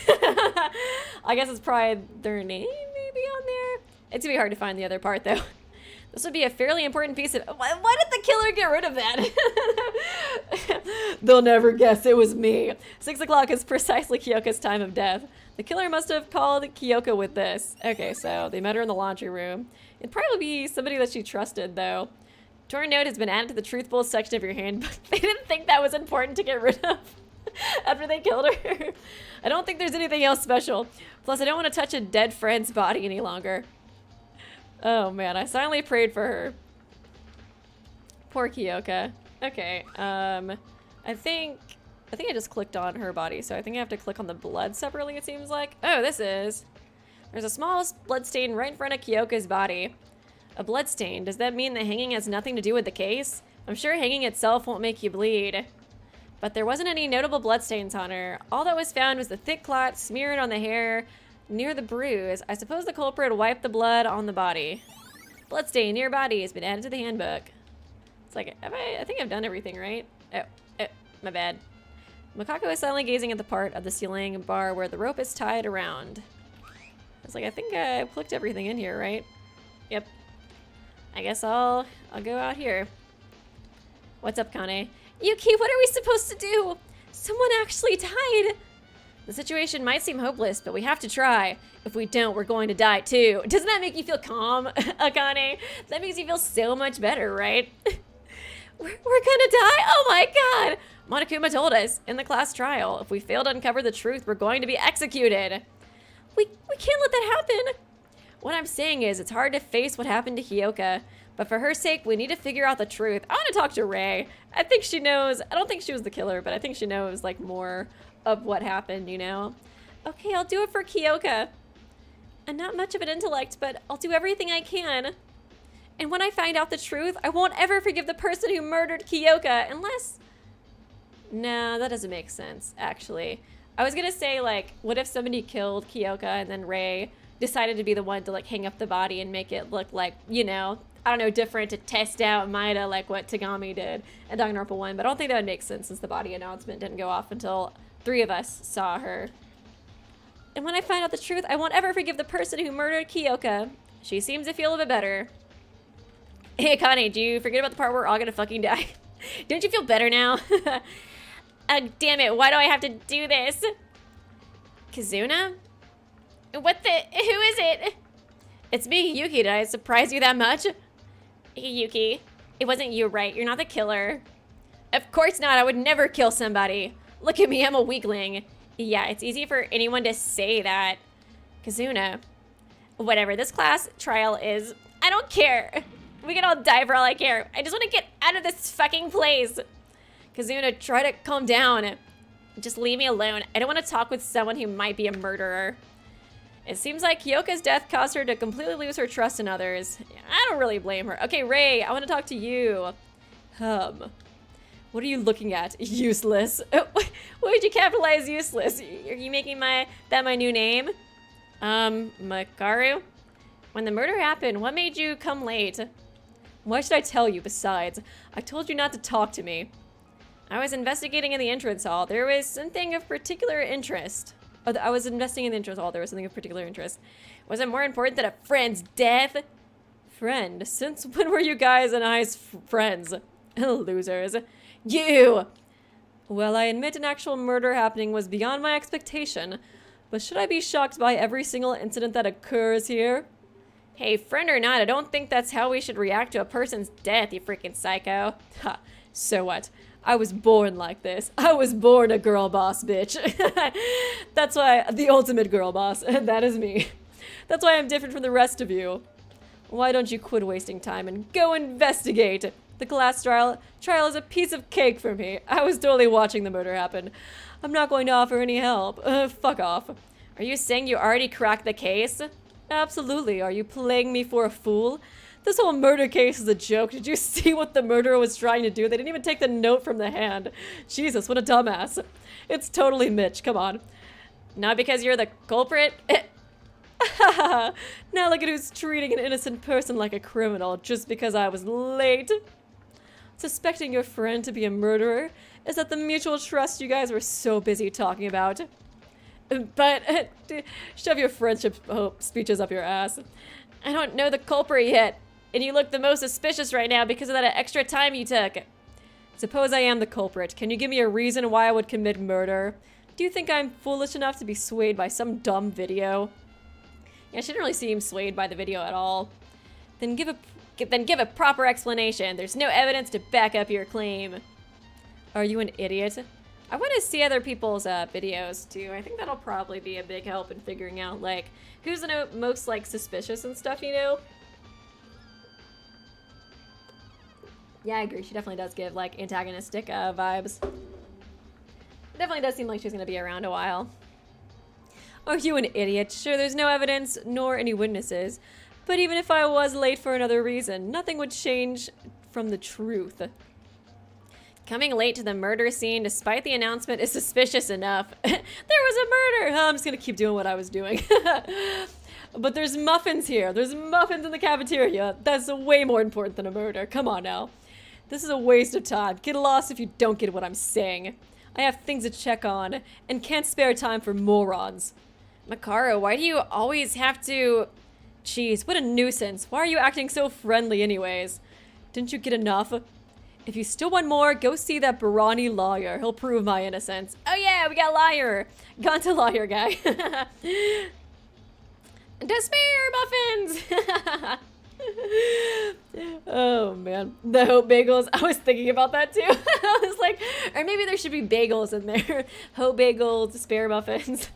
I guess it's probably their name maybe on there. It's gonna be hard to find the other part though. This would be a fairly important piece of... Why did the killer get rid of that? They'll never guess it was me. 6 o'clock is precisely Kyoka's time of death. The killer must have called Kyoka with this. Okay, so they met her in the laundry room. It'd probably be somebody that she trusted, though. Torn note has been added to the truthful section of your handbook. They didn't think that was important to get rid of after they killed her. I don't think there's anything else special. Plus, I don't want to touch a dead friend's body any longer. Oh man, I silently prayed for her. Poor Kyoka. Okay, I think I just clicked on her body, so I think I have to click on the blood separately, it seems like. Oh, there's a small blood stain right in front of Kyoka's body. A blood stain. Does that mean the hanging has nothing to do with the case? I'm sure hanging itself won't make you bleed. But there wasn't any notable blood stains on her. All that was found was the thick clot smeared on the hair near the bruise. I suppose the culprit wiped the blood on the body. Bloodstain near body has been added to the handbook. It's like, I think I've done everything, right? Oh, my bad. Makako is silently gazing at the part of the ceiling bar where the rope is tied around. It's like, I think I clicked everything in here, right? Yep. I guess I'll go out here. What's up, Kane? Yuki, what are we supposed to do? Someone actually died. The situation might seem hopeless, but we have to try. If we don't, we're going to die too. Doesn't that make you feel calm, Akane? That makes you feel so much better, right? We're gonna die? Oh my god! Monokuma told us in the class trial, if we fail to uncover the truth, we're going to be executed. We can't let that happen. What I'm saying is, it's hard to face what happened to Kyoka, but for her sake, we need to figure out the truth. I want to talk to Rei. I think she knows. I don't think she was the killer, but I think she knows like more of what happened, you know? Okay, I'll do it for Kyoka. I'm not much of an intellect, but I'll do everything I can. And when I find out the truth, I won't ever forgive the person who murdered Kyoka, unless... No, that doesn't make sense, actually. I was gonna say, like, what if somebody killed Kyoka and then Rei decided to be the one to, like, hang up the body and make it look like, you know, I don't know, different to test out Maida, like what Tagami did in Danganronpa 1, but I don't think that would make sense since the body announcement didn't go off until 3 of us saw her. And when I find out the truth, I won't ever forgive the person who murdered Kyoka. She seems to feel a bit better. Hey, Akane, do you forget about the part where we're all gonna fucking die? Don't you feel better now? Damn it, why do I have to do this? Kazuna? What the? Who is it? It's me, Yuki. Did I surprise you that much? Hey, Yuki. It wasn't you, right? You're not the killer. Of course not. I would never kill somebody. Look at me. I'm a weakling. Yeah, it's easy for anyone to say that. Kazuna. Whatever. This class trial is... I don't care. We can all die for all I care. I just want to get out of this fucking place. Kazuna, try to calm down. Just leave me alone. I don't want to talk with someone who might be a murderer. It seems like Kyoka's death caused her to completely lose her trust in others. I don't really blame her. Okay, Rei, I want to talk to you. What are you looking at? Useless. Why did you capitalize useless? Are you making that my new name? Makaru? When the murder happened, what made you come late? Why should I tell you, besides? I told you not to talk to me. I was investigating in the entrance hall. There was something of particular interest. I was investing in the entrance hall. There was something of particular interest. Was it more important than a friend's death? Friend? Since when were you guys and I friends? Losers. You! Well, I admit an actual murder happening was beyond my expectation, but should I be shocked by every single incident that occurs here? Hey, friend or not, I don't think that's how we should react to a person's death, you freaking psycho. Ha, so what? I was born like this. I was born a girl boss, bitch. That's why, the ultimate girl boss, and that is me. That's why I'm different from the rest of you. Why don't you quit wasting time and go investigate? The class trial is a piece of cake for me. I was totally watching the murder happen. I'm not going to offer any help. Fuck off. Are you saying you already cracked the case? Absolutely. Are you playing me for a fool? This whole murder case is a joke. Did you see what the murderer was trying to do? They didn't even take the note from the hand. Jesus, what a dumbass. It's totally Mitch. Come on. Not because you're the culprit? Now look at who's treating an innocent person like a criminal just because I was late. Suspecting your friend to be a murderer? Is that the mutual trust you guys were so busy talking about? But shove your friendship speeches up your ass. I don't know the culprit yet, and you look the most suspicious right now because of that extra time you took. Suppose I am the culprit. Can you give me a reason why I would commit murder? Do you think I'm foolish enough to be swayed by some dumb video? Yeah, she didn't really seem swayed by the video at all. Then give a proper explanation. There's no evidence to back up your claim. Are you an idiot? I want to see other people's videos too. I think that'll probably be a big help in figuring out like who's the most like suspicious and stuff, you know? Yeah, I agree. She definitely does give like antagonistic vibes. Definitely does seem like she's gonna be around a while. Are you an idiot? Sure, there's no evidence nor any witnesses. But even if I was late for another reason, nothing would change from the truth. Coming late to the murder scene despite the announcement is suspicious enough. There was a murder! I'm just gonna keep doing what I was doing. But there's muffins here. There's muffins in the cafeteria. That's way more important than a murder. Come on now. This is a waste of time. Get lost if you don't get what I'm saying. I have things to check on and can't spare time for morons. Makaru, why do you always have to... Jeez, what a nuisance. Why are you acting so friendly anyways? Didn't you get enough? If you still want more, go see that Barani lawyer. He'll prove my innocence. Oh yeah, we got lawyer. Gone to lawyer guy. Despair muffins! Oh man, the Hope Bagels. I was thinking about that too. I was like, or maybe there should be bagels in there. Hope Bagels, Despair muffins.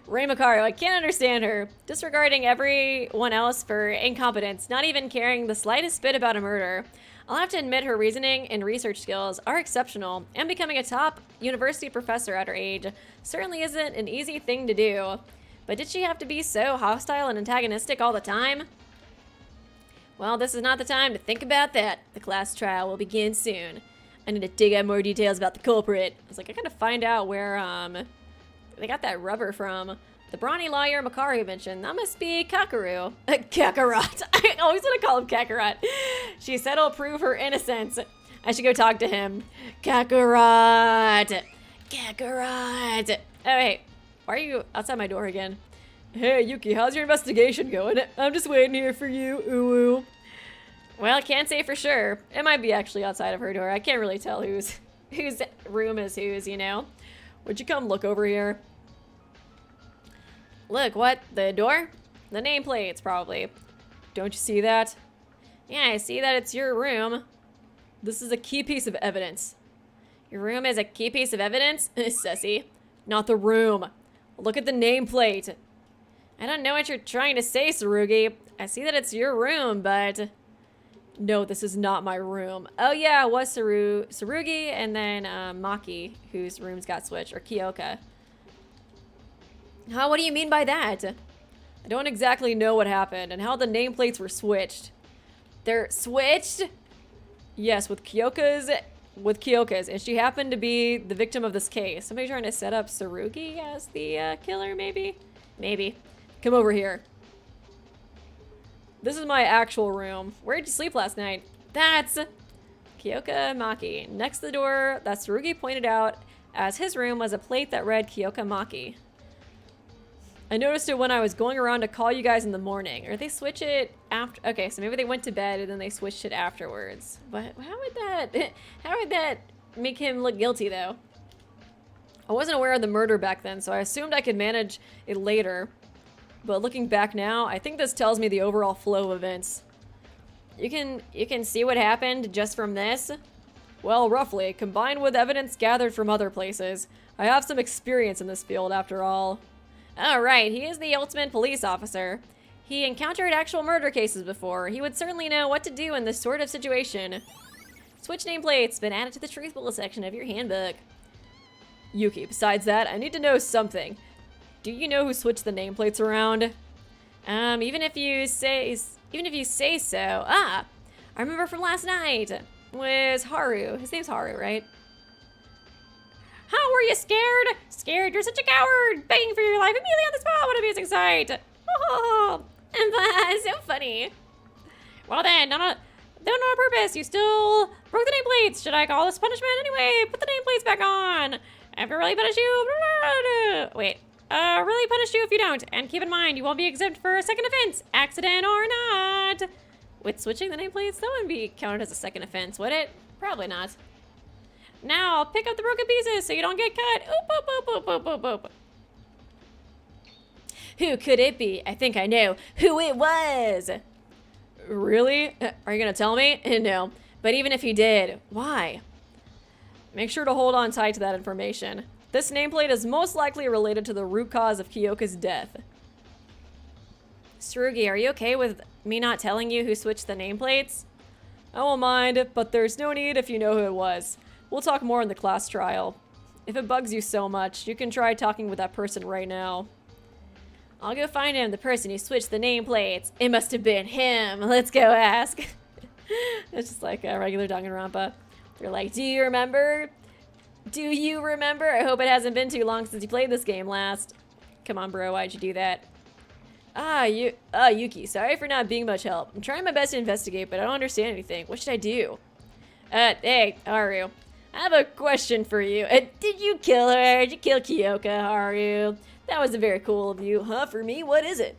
Ray Makaru, I can't understand her. Disregarding everyone else for incompetence, not even caring the slightest bit about a murder. I'll have to admit her reasoning and research skills are exceptional, and becoming a top university professor at her age certainly isn't an easy thing to do. But did she have to be so hostile and antagonistic all the time? Well, this is not the time to think about that. The class trial will begin soon. I need to dig out more details about the culprit. I was like, I gotta find out where, they got that rubber from. The brawny lawyer Makaru mentioned. That must be Kakaru. Kakarot. I always want to call him Kakarot. She said he'll prove her innocence. I should go talk to him. Kakarot. Kakarot. Oh, wait. Why are you outside my door again? Hey, Yuki, how's your investigation going? I'm just waiting here for you. Ooh. Well, can't say for sure. It might be actually outside of her door. I can't really tell whose room is whose, you know? Would you come look over here? Look, what? The door? The nameplates, probably. Don't you see that? Yeah, I see that it's your room. This is a key piece of evidence. Your room is a key piece of evidence? Sussy. Not the room. Look at the nameplate. I don't know what you're trying to say, Tsurugi. I see that it's your room, but... No, this is not my room. Oh yeah, it was Tsurugi and then Maki, whose rooms got switched, or Kyoka. Huh, what do you mean by that? I don't exactly know what happened and how the nameplates were switched. They're switched? Yes, with Kyoka's, and she happened to be the victim of this case. Somebody trying to set up Tsurugi as the killer, maybe? Maybe. Come over here. This is my actual room. Where did you sleep last night? That's Kyoka Maki. Next to the door that Tsurugi pointed out as his room was a plate that read Kyoka Maki. I noticed it when I was going around to call you guys in the morning. Or they switch it after. Okay, so maybe they went to bed and then they switched it afterwards. But how would that make him look guilty though? I wasn't aware of the murder back then, so I assumed I could manage it later. But looking back now, I think this tells me the overall flow of events. You can see what happened just from this? Well, roughly, combined with evidence gathered from other places. I have some experience in this field after all. Oh, right, he is the ultimate police officer. He encountered actual murder cases before. He would certainly know what to do in this sort of situation. Switch nameplates been added to the truthful section of your handbook. Yuki, besides that, I need to know something. Do you know who switched the nameplates around? Even if you say so. I remember from last night. Was Haru. His name's Haru, right? How were you scared? Scared? You're such a coward! Begging for your life immediately on the spot! What an amusing sight! Oh, so funny. Well then, not on purpose. You still broke the nameplates. Should I call this punishment anyway? Put the nameplates back on. If it really punish you, wait. Really punish you if you don't. And keep in mind, you won't be exempt for a second offense, accident or not. With switching the nameplates, that wouldn't be counted as a second offense, would it? Probably not. Now, pick up the broken pieces so you don't get cut. Oop, oop, oop, oop, oop, oop, oop. Who could it be? I think I know who it was. Really? Are you gonna tell me? No. But even if you did, why? Make sure to hold on tight to that information. This nameplate is most likely related to the root cause of Kyoka's death. Tsurugi, are you okay with me not telling you who switched the nameplates? I won't mind, but there's no need if you know who it was. We'll talk more in the class trial. If it bugs you so much, you can try talking with that person right now. I'll go find him, the person who switched the nameplates. It must have been him. Let's go ask. It's just like a regular Danganronpa. They're like, do you remember? Do you remember? I hope it hasn't been too long since you played this game last. Come on, bro, why'd you do that? Yuki, sorry for not being much help. I'm trying my best to investigate, but I don't understand anything. What should I do? Hey, Haru. I have a question for you. Did you kill her? Did you kill Kyoka, Haru? That was very cool of you. Huh, for me? What is it?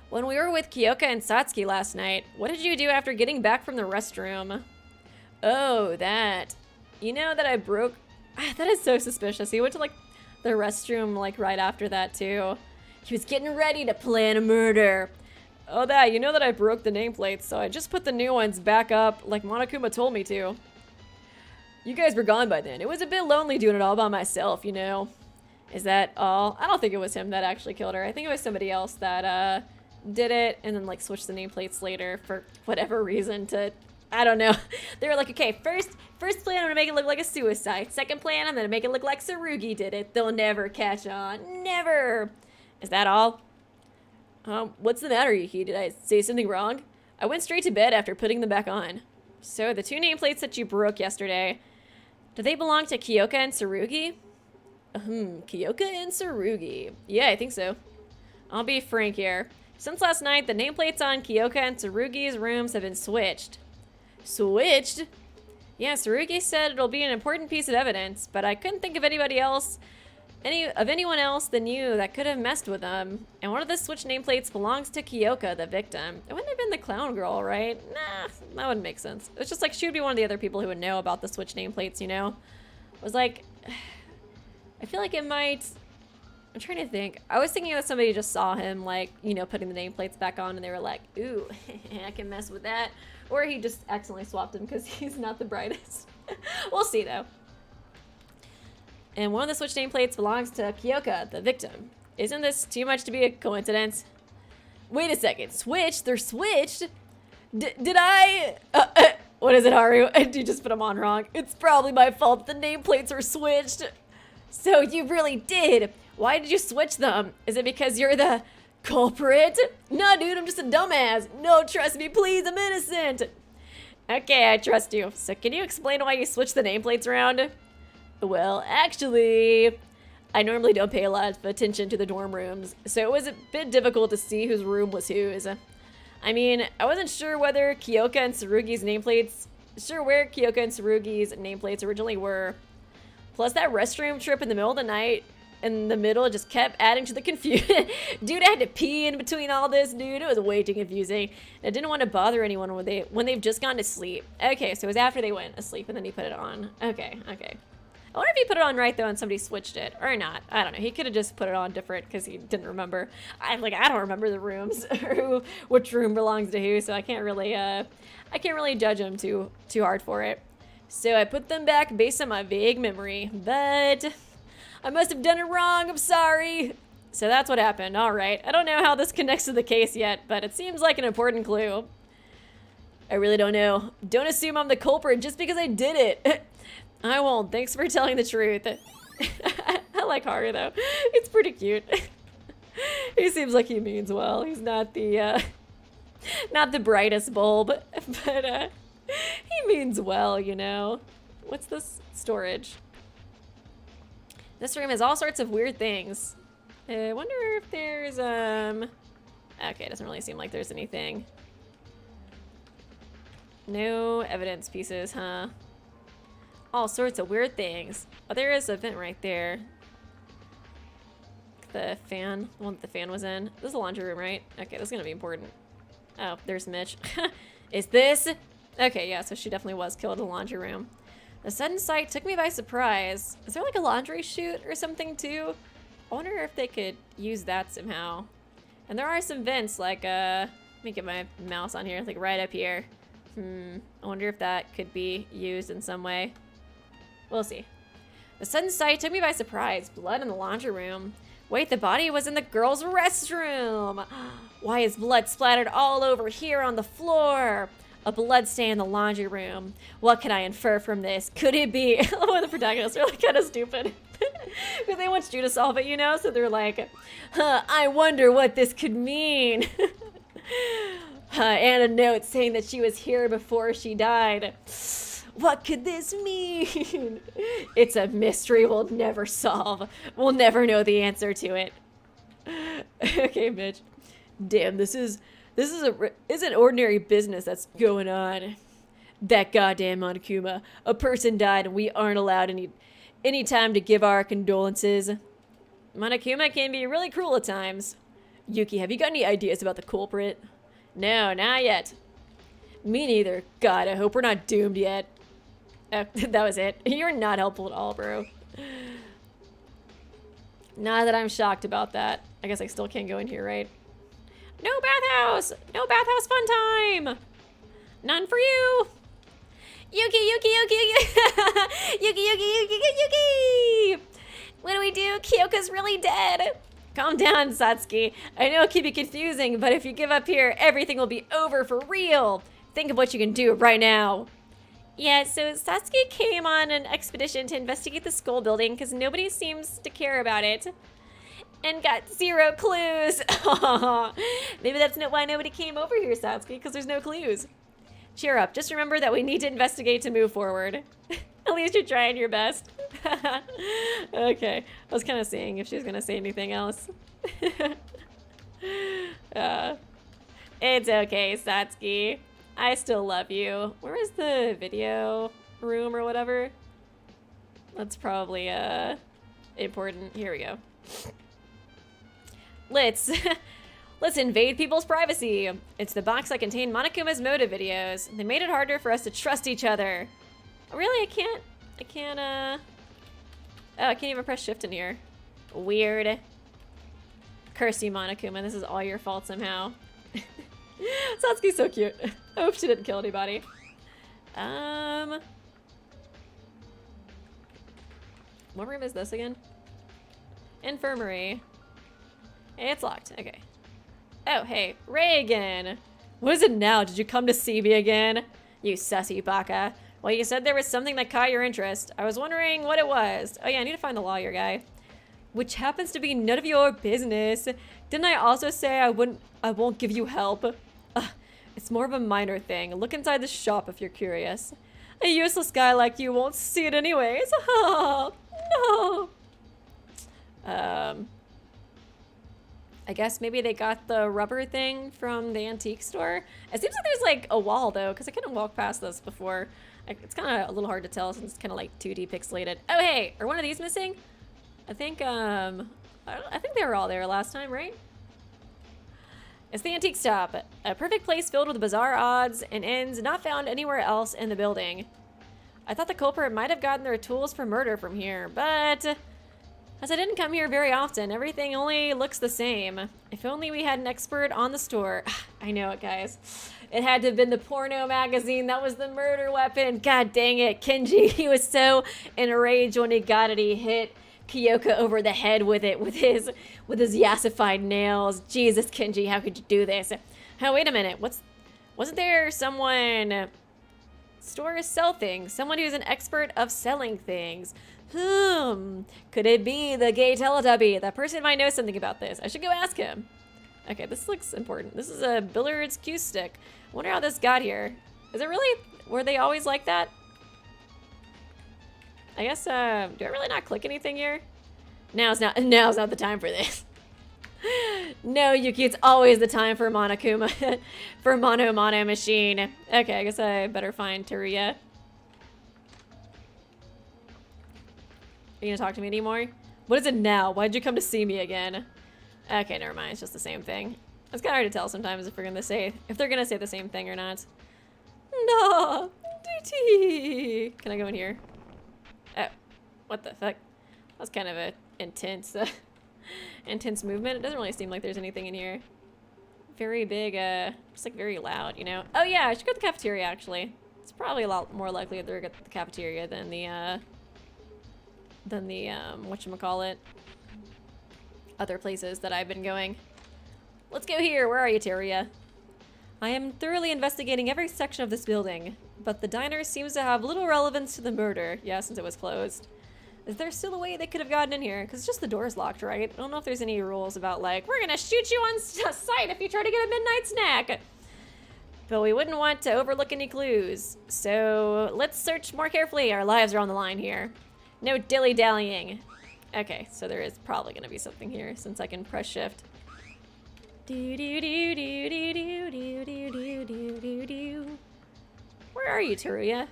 When we were with Kyoka and Satsuki last night, what did you do after getting back from the restroom? Oh, that. You know that I broke... That is so suspicious. He went to, like, the restroom, like, right after that, too. He was getting ready to plan a murder. Oh, that. You know that I broke the nameplates, so I just put the new ones back up, like Monokuma told me to. You guys were gone by then. It was a bit lonely doing it all by myself, you know. Is that all? I don't think it was him that actually killed her. I think it was somebody else that, did it and then, like, switched the nameplates later for whatever reason to... I don't know. They were like, okay, first plan, I'm gonna make it look like a suicide. Second plan, I'm gonna make it look like Tsurugi did it. They'll never catch on. Never. Is that all? What's the matter, Yuki? Did I say something wrong? I went straight to bed after putting them back on. So, the two nameplates that you broke yesterday, do they belong to Kyoka and Tsurugi? Kyoka and Tsurugi. Yeah, I think so. I'll be frank here. Since last night, the nameplates on Kyoka and Tsurugi's rooms have been switched. Switched? Yeah, Tsurugi said it'll be an important piece of evidence, but I couldn't think of anyone else than you that could have messed with them. And one of the switch nameplates belongs to Kyoka, the victim. It wouldn't have been the clown girl, right? Nah, that wouldn't make sense. It's just like she would be one of the other people who would know about the switch nameplates, you know? It was like, I feel like it might... I'm trying to think. I was thinking that somebody just saw him, like, you know, putting the nameplates back on and they were like, ooh, I can mess with that. Or he just accidentally swapped him because he's not the brightest. We'll see, though. And one of the switch nameplates belongs to Kyoka, the victim. Isn't this too much to be a coincidence? Wait a second. Switched? They're switched? Did I... what is it, Haru? You just put them on wrong. It's probably my fault the nameplates are switched. So you really did. Why did you switch them? Is it because you're the culprit? No, dude, I'm just a dumbass. No, trust me, please, I'm innocent. Okay, I trust you. So can you explain why you switched the nameplates around? Well, actually, I normally don't pay a lot of attention to the dorm rooms, so it was a bit difficult to see whose room was whose. I mean, I wasn't sure whether Kyoka and Tsurugi's nameplates, where Kyoka and Tsurugi's nameplates originally were. Plus that restroom trip in the middle of the night, in the middle, just kept adding to the confusion. Dude, I had to pee in between all this, dude. It was way too confusing. I didn't want to bother anyone when they've just gone to sleep. Okay, so it was after they went asleep and then he put it on. Okay. I wonder if he put it on right though and somebody switched it or not. I don't know. He could have just put it on different because he didn't remember. I don't remember the rooms or which room belongs to who, so I can't really judge him too hard for it. So I put them back based on my vague memory, but I must have done it wrong. I'm sorry. So that's what happened. All right. I don't know how this connects to the case yet, but it seems like an important clue. I really don't know. Don't assume I'm the culprit just because I did it. I won't. Thanks for telling the truth. I like Haru though. It's pretty cute. He seems like he means well. He's not the brightest bulb, but he means well, you know. What's this? Storage. This room has all sorts of weird things. I wonder if there's okay, it doesn't really seem like there's anything. No evidence pieces, huh? All sorts of weird things. Oh, there is a vent right there. The fan, the one that the fan was in. This is a laundry room, right? Okay, this is gonna be important. Oh, there's Mitch. Is this? Okay, yeah, so she definitely was killed in the laundry room. The sudden sight took me by surprise. Is there like a laundry chute or something too? I wonder if they could use that somehow. And there are some vents, like, let me get my mouse on here, like right up here. I wonder if that could be used in some way. We'll see. The sudden sight took me by surprise. Blood in the laundry room. Wait, the body was in the girls' restroom. Why is blood splattered all over here on the floor? A blood stain in the laundry room. What can I infer from this? Could it be? I love when the protagonists are like kind of stupid. Because they want you to solve it, you know? So they're like, I wonder what this could mean. And a note saying that she was here before she died. What could this mean? It's a mystery we'll never solve. We'll never know the answer to it. Okay, Mitch. Damn, this isn't ordinary business that's going on. That goddamn Monokuma. A person died and we aren't allowed any time to give our condolences. Monokuma can be really cruel at times. Yuki, have you got any ideas about the culprit? No, not yet. Me neither. God, I hope we're not doomed yet. That was it. You're not helpful at all, bro. Not that I'm shocked about that. I guess I still can't go in here, right? No bathhouse! No bathhouse fun time! None for you! Yuki, Yuki, Yuki, Yuki! Yuki, Yuki, Yuki, Yuki! What do we do? Kyoka's really dead! Calm down, Satsuki. I know it can be confusing, but if you give up here, everything will be over for real. Think of what you can do right now. Yeah, so Satsuki came on an expedition to investigate the skull building because nobody seems to care about it. And got 0 clues. Maybe that's not why nobody came over here, Satsuki, because there's no clues. Cheer up. Just remember that we need to investigate to move forward. At least you're trying your best. Okay. I was kind of seeing if she was going to say anything else. It's okay, Satsuki. I still love you. Where is the video room or whatever? That's probably important. Here we go. Let's invade people's privacy. It's the box that contained Monokuma's motive videos. They made it harder for us to trust each other. Oh, really? I can't oh, I can't even press shift in here. Weird. Curse you, Monokuma. This is all your fault somehow. Satsuki's so cute. I hope she didn't kill anybody. What room is this again? Infirmary. Hey, it's locked. Okay. Oh, hey, Reagan. What is it now? Did you come to see me again? You sussy baka. Well, you said there was something that caught your interest. I was wondering what it was. Oh yeah, I need to find the lawyer guy. Which happens to be none of your business. Didn't I also say I won't give you help? It's more of a minor thing. Look inside the shop if you're curious. A useless guy like you won't see it anyways. No. I guess maybe they got the rubber thing from the antique store. It seems like there's like a wall though, because I couldn't walk past this before. It's kind of a little hard to tell since it's kind of like 2D pixelated. Oh hey, are one of these missing? I think they were all there last time, right? It's the antique shop, a perfect place filled with bizarre odds and ends not found anywhere else in the building. I thought the culprit might have gotten their tools for murder from here, but as I didn't come here very often, everything only looks the same. If only we had an expert on the store. I know it, guys. It had to have been the porno magazine that was the murder weapon. God dang it, Kenji. He was so enraged when he got it. He hit Kyoka over the head with it, with his yassified nails. Jesus, Kenji, how could you do this? Oh, wait a minute. Wasn't there someone... Stores sell things. Someone who's an expert of selling things. Could it be the gay Teletubby? That person might know something about this. I should go ask him. Okay, this looks important. This is a billiards cue stick. I wonder how this got here. Is it really... Were they always like that? I guess, do I really not click anything here? Now's not the time for this. No, Yuki, it's always the time for Monokuma. For Mono Machine. Okay, I guess I better find Teruya. Are you gonna talk to me anymore? What is it now? Why'd you come to see me again? Okay, never mind. It's just the same thing. It's kind of hard to tell sometimes if they're gonna say the same thing or not. No, DT. Can I go in here? Oh, what the fuck? That's kind of a intense movement. It doesn't really seem like there's anything in here. Very big, just like very loud, you know? Oh yeah, I should go to the cafeteria actually. It's probably a lot more likely that they're at the cafeteria than the whatchamacallit, other places that I've been going. Let's go here. Where are you, Teruya? I am thoroughly investigating every section of this building, but the diner seems to have little relevance to the murder. Yeah, since it was closed. Is there still a way they could have gotten in here? Because just the door's locked, right? I don't know if there's any rules about like, we're gonna shoot you on sight if you try to get a midnight snack. But we wouldn't want to overlook any clues. So let's search more carefully. Our lives are on the line here. No dilly-dallying. Okay, so there is probably gonna be something here since I can press shift. Where are you, Teruya?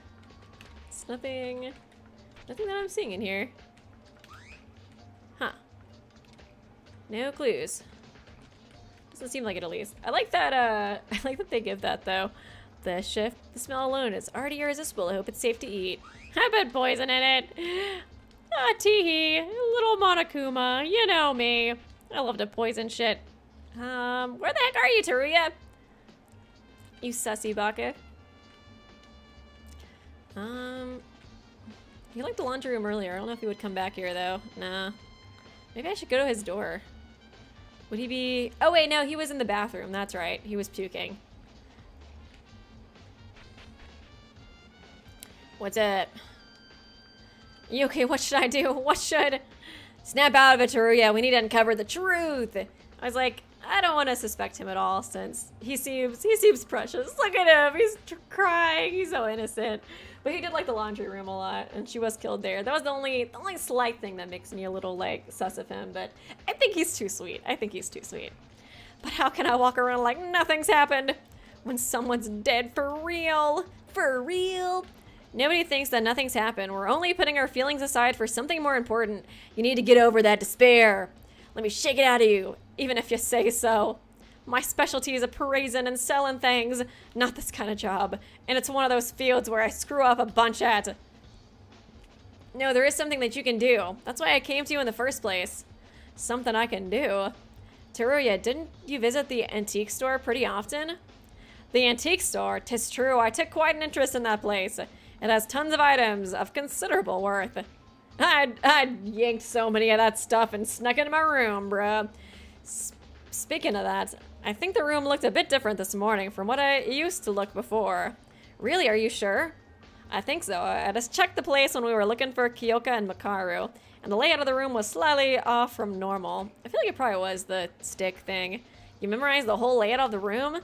It's nothing that I'm seeing in here. Huh. No clues. Doesn't seem like it, at least. I like that, I like that they give that, though. The shift, the smell alone is already irresistible. I hope it's safe to eat. I put poison in it. Ah, teehee. Little Monokuma. You know me. I love to poison shit. Where the heck are you, Teruya? You sussy baka. He liked the laundry room earlier. I don't know if he would come back here, though. Nah. Maybe I should go to his door. Would he be... Oh, wait, no. He was in the bathroom. That's right. He was puking. What's up? You okay? What should I do? What should... Snap out of it, Teruya. We need to uncover the truth. I was like, I don't want to suspect him at all since he seems precious. Look at him. He's crying. He's so innocent. But he did like the laundry room a lot, and she was killed there. That was the only slight thing that makes me a little like sus of him, but I think he's too sweet. I think he's too sweet. But how can I walk around like nothing's happened when someone's dead for real? For real? Nobody thinks that nothing's happened. We're only putting our feelings aside for something more important. You need to get over that despair. Let me shake it out of you, even if you say so. My specialty is appraising and selling things, not this kind of job. And it's one of those fields where I screw up a bunch at. No, there is something that you can do. That's why I came to you in the first place. Something I can do. Teruya, didn't you visit the antique store pretty often? The antique store? 'Tis true, I took quite an interest in that place. It has tons of items of considerable worth. I'd yanked so many of that stuff and snuck it in my room, bruh. Speaking of that, I think the room looked a bit different this morning from what it used to look before. Really, are you sure? I think so. I just checked the place when we were looking for Kyoka and Makaru, and the layout of the room was slightly off from normal. I feel like it probably was the stick thing. You memorized the whole layout of the room?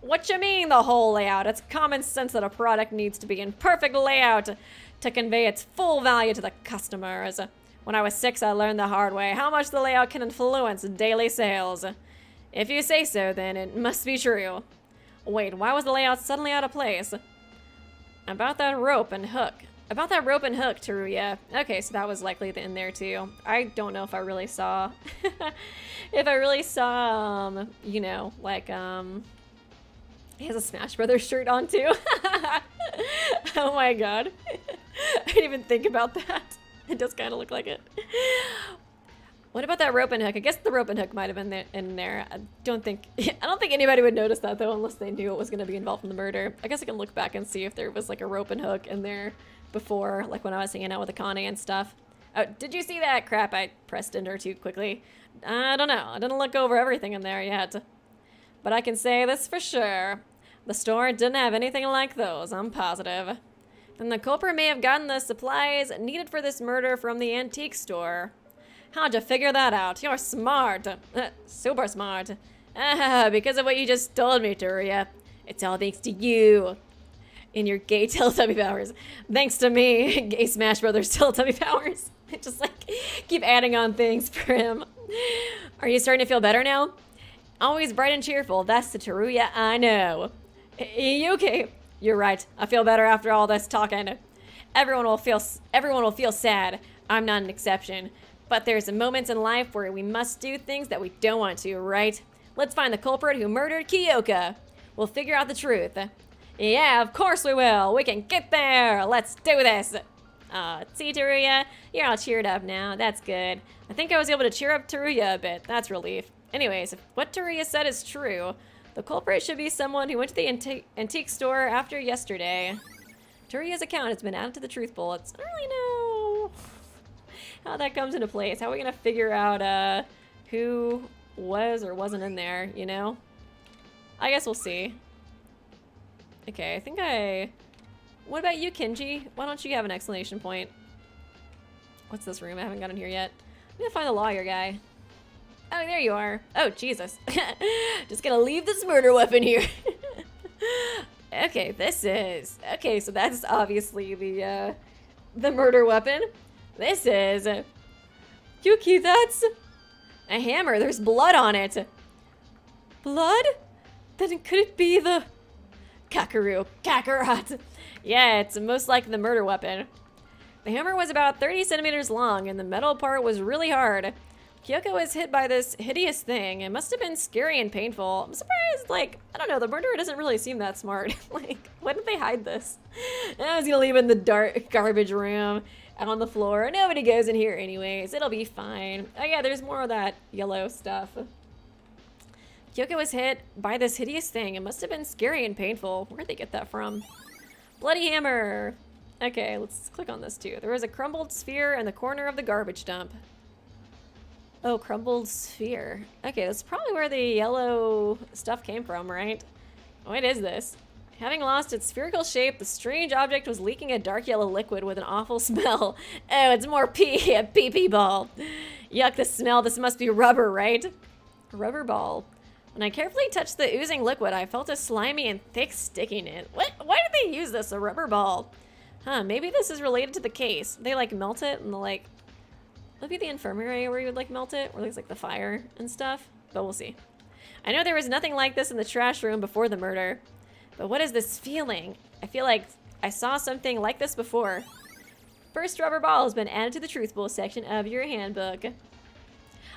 What you mean the whole layout? It's common sense that a product needs to be in perfect layout to convey its full value to the customers. When I was 6, I learned the hard way how much the layout can influence daily sales. If you say so, then it must be true. Wait, why was the layout suddenly out of place? About that rope and hook, Teruya. Okay, so that was likely in there too. I don't know if I really saw, you know, like, he has a Smash Brothers shirt on too. Oh my god. I didn't even think about that. It does kind of look like it. What about that rope and hook? I guess the rope and hook might have been in there. I don't think anybody would notice that though, unless they knew it was going to be involved in the murder. I guess I can look back and see if there was like a rope and hook in there before, like when I was hanging out with Akane and stuff. Oh, did you see that? Crap, I pressed enter too quickly. I don't know. I didn't look over everything in there yet. But I can say this for sure. The store didn't have anything like those, I'm positive. Then the culprit may have gotten the supplies needed for this murder from the antique store. How'd you figure that out? You're smart. Super smart. Because of what you just told me, Teruya. It's all thanks to you. In your gay Teletubby powers. Thanks to me, gay Smash Brothers Teletubby powers. Just like, keep adding on things for him. Are you starting to feel better now? Always bright and cheerful. That's the Teruya I know. Okay. You're right. I feel better after all this talking. Everyone will feel sad. I'm not an exception. But there's moments in life where we must do things that we don't want to, right? Let's find the culprit who murdered Kyoka. We'll figure out the truth. Yeah, of course we will. We can get there. Let's do this. See, Teruya? You're all cheered up now. That's good. I think I was able to cheer up Teruya a bit. That's relief. Anyways, if what Teruya said is true, the culprit should be someone who went to the antique store after yesterday. Teruya's account has been added to the truth bullets. I don't really know how that comes into place. How are we gonna figure out who was or wasn't in there, you know? I guess we'll see. Okay, I think what about you, Kinji? Why don't you have an exclamation point? What's this room? I haven't gotten here yet. I'm gonna find the lawyer guy. Oh, there you are. Oh, Jesus. Just gonna leave this murder weapon here. Okay, okay, so that's obviously the murder weapon. This is... Yuki, that's... a hammer. There's blood on it. Blood? Then could it be the... Kakarot. Yeah, it's most likely the murder weapon. The hammer was about 30 centimeters long, and the metal part was really hard. Kyoko was hit by this hideous thing. It must have been scary and painful. I'm surprised, like, I don't know, the murderer doesn't really seem that smart. Like, why did they hide this? I was gonna leave it in the dark garbage room out on the floor. Nobody goes in here anyways. It'll be fine. Oh yeah, there's more of that yellow stuff. Kyoko was hit by this hideous thing. It must have been scary and painful. Where'd they get that from? Bloody hammer. Okay, let's click on this too. There was a crumbled sphere in the corner of the garbage dump. Oh, crumbled sphere. Okay, that's probably where the yellow stuff came from, right? What is this? Having lost its spherical shape, the strange object was leaking a dark yellow liquid with an awful smell. Oh, it's more pee, a pee-pee ball. Yuck, the smell. This must be rubber, right? A rubber ball. When I carefully touched the oozing liquid, I felt a slimy and thick stickiness. What? Why did they use this, a rubber ball? Huh, maybe this is related to the case. They, like, melt it and, like... Maybe the infirmary where you would, like, melt it, where there's, like, the fire and stuff. But we'll see. I know there was nothing like this in the trash room before the murder. But what is this feeling? I feel like I saw something like this before. First rubber ball has been added to the Truthful section of your handbook.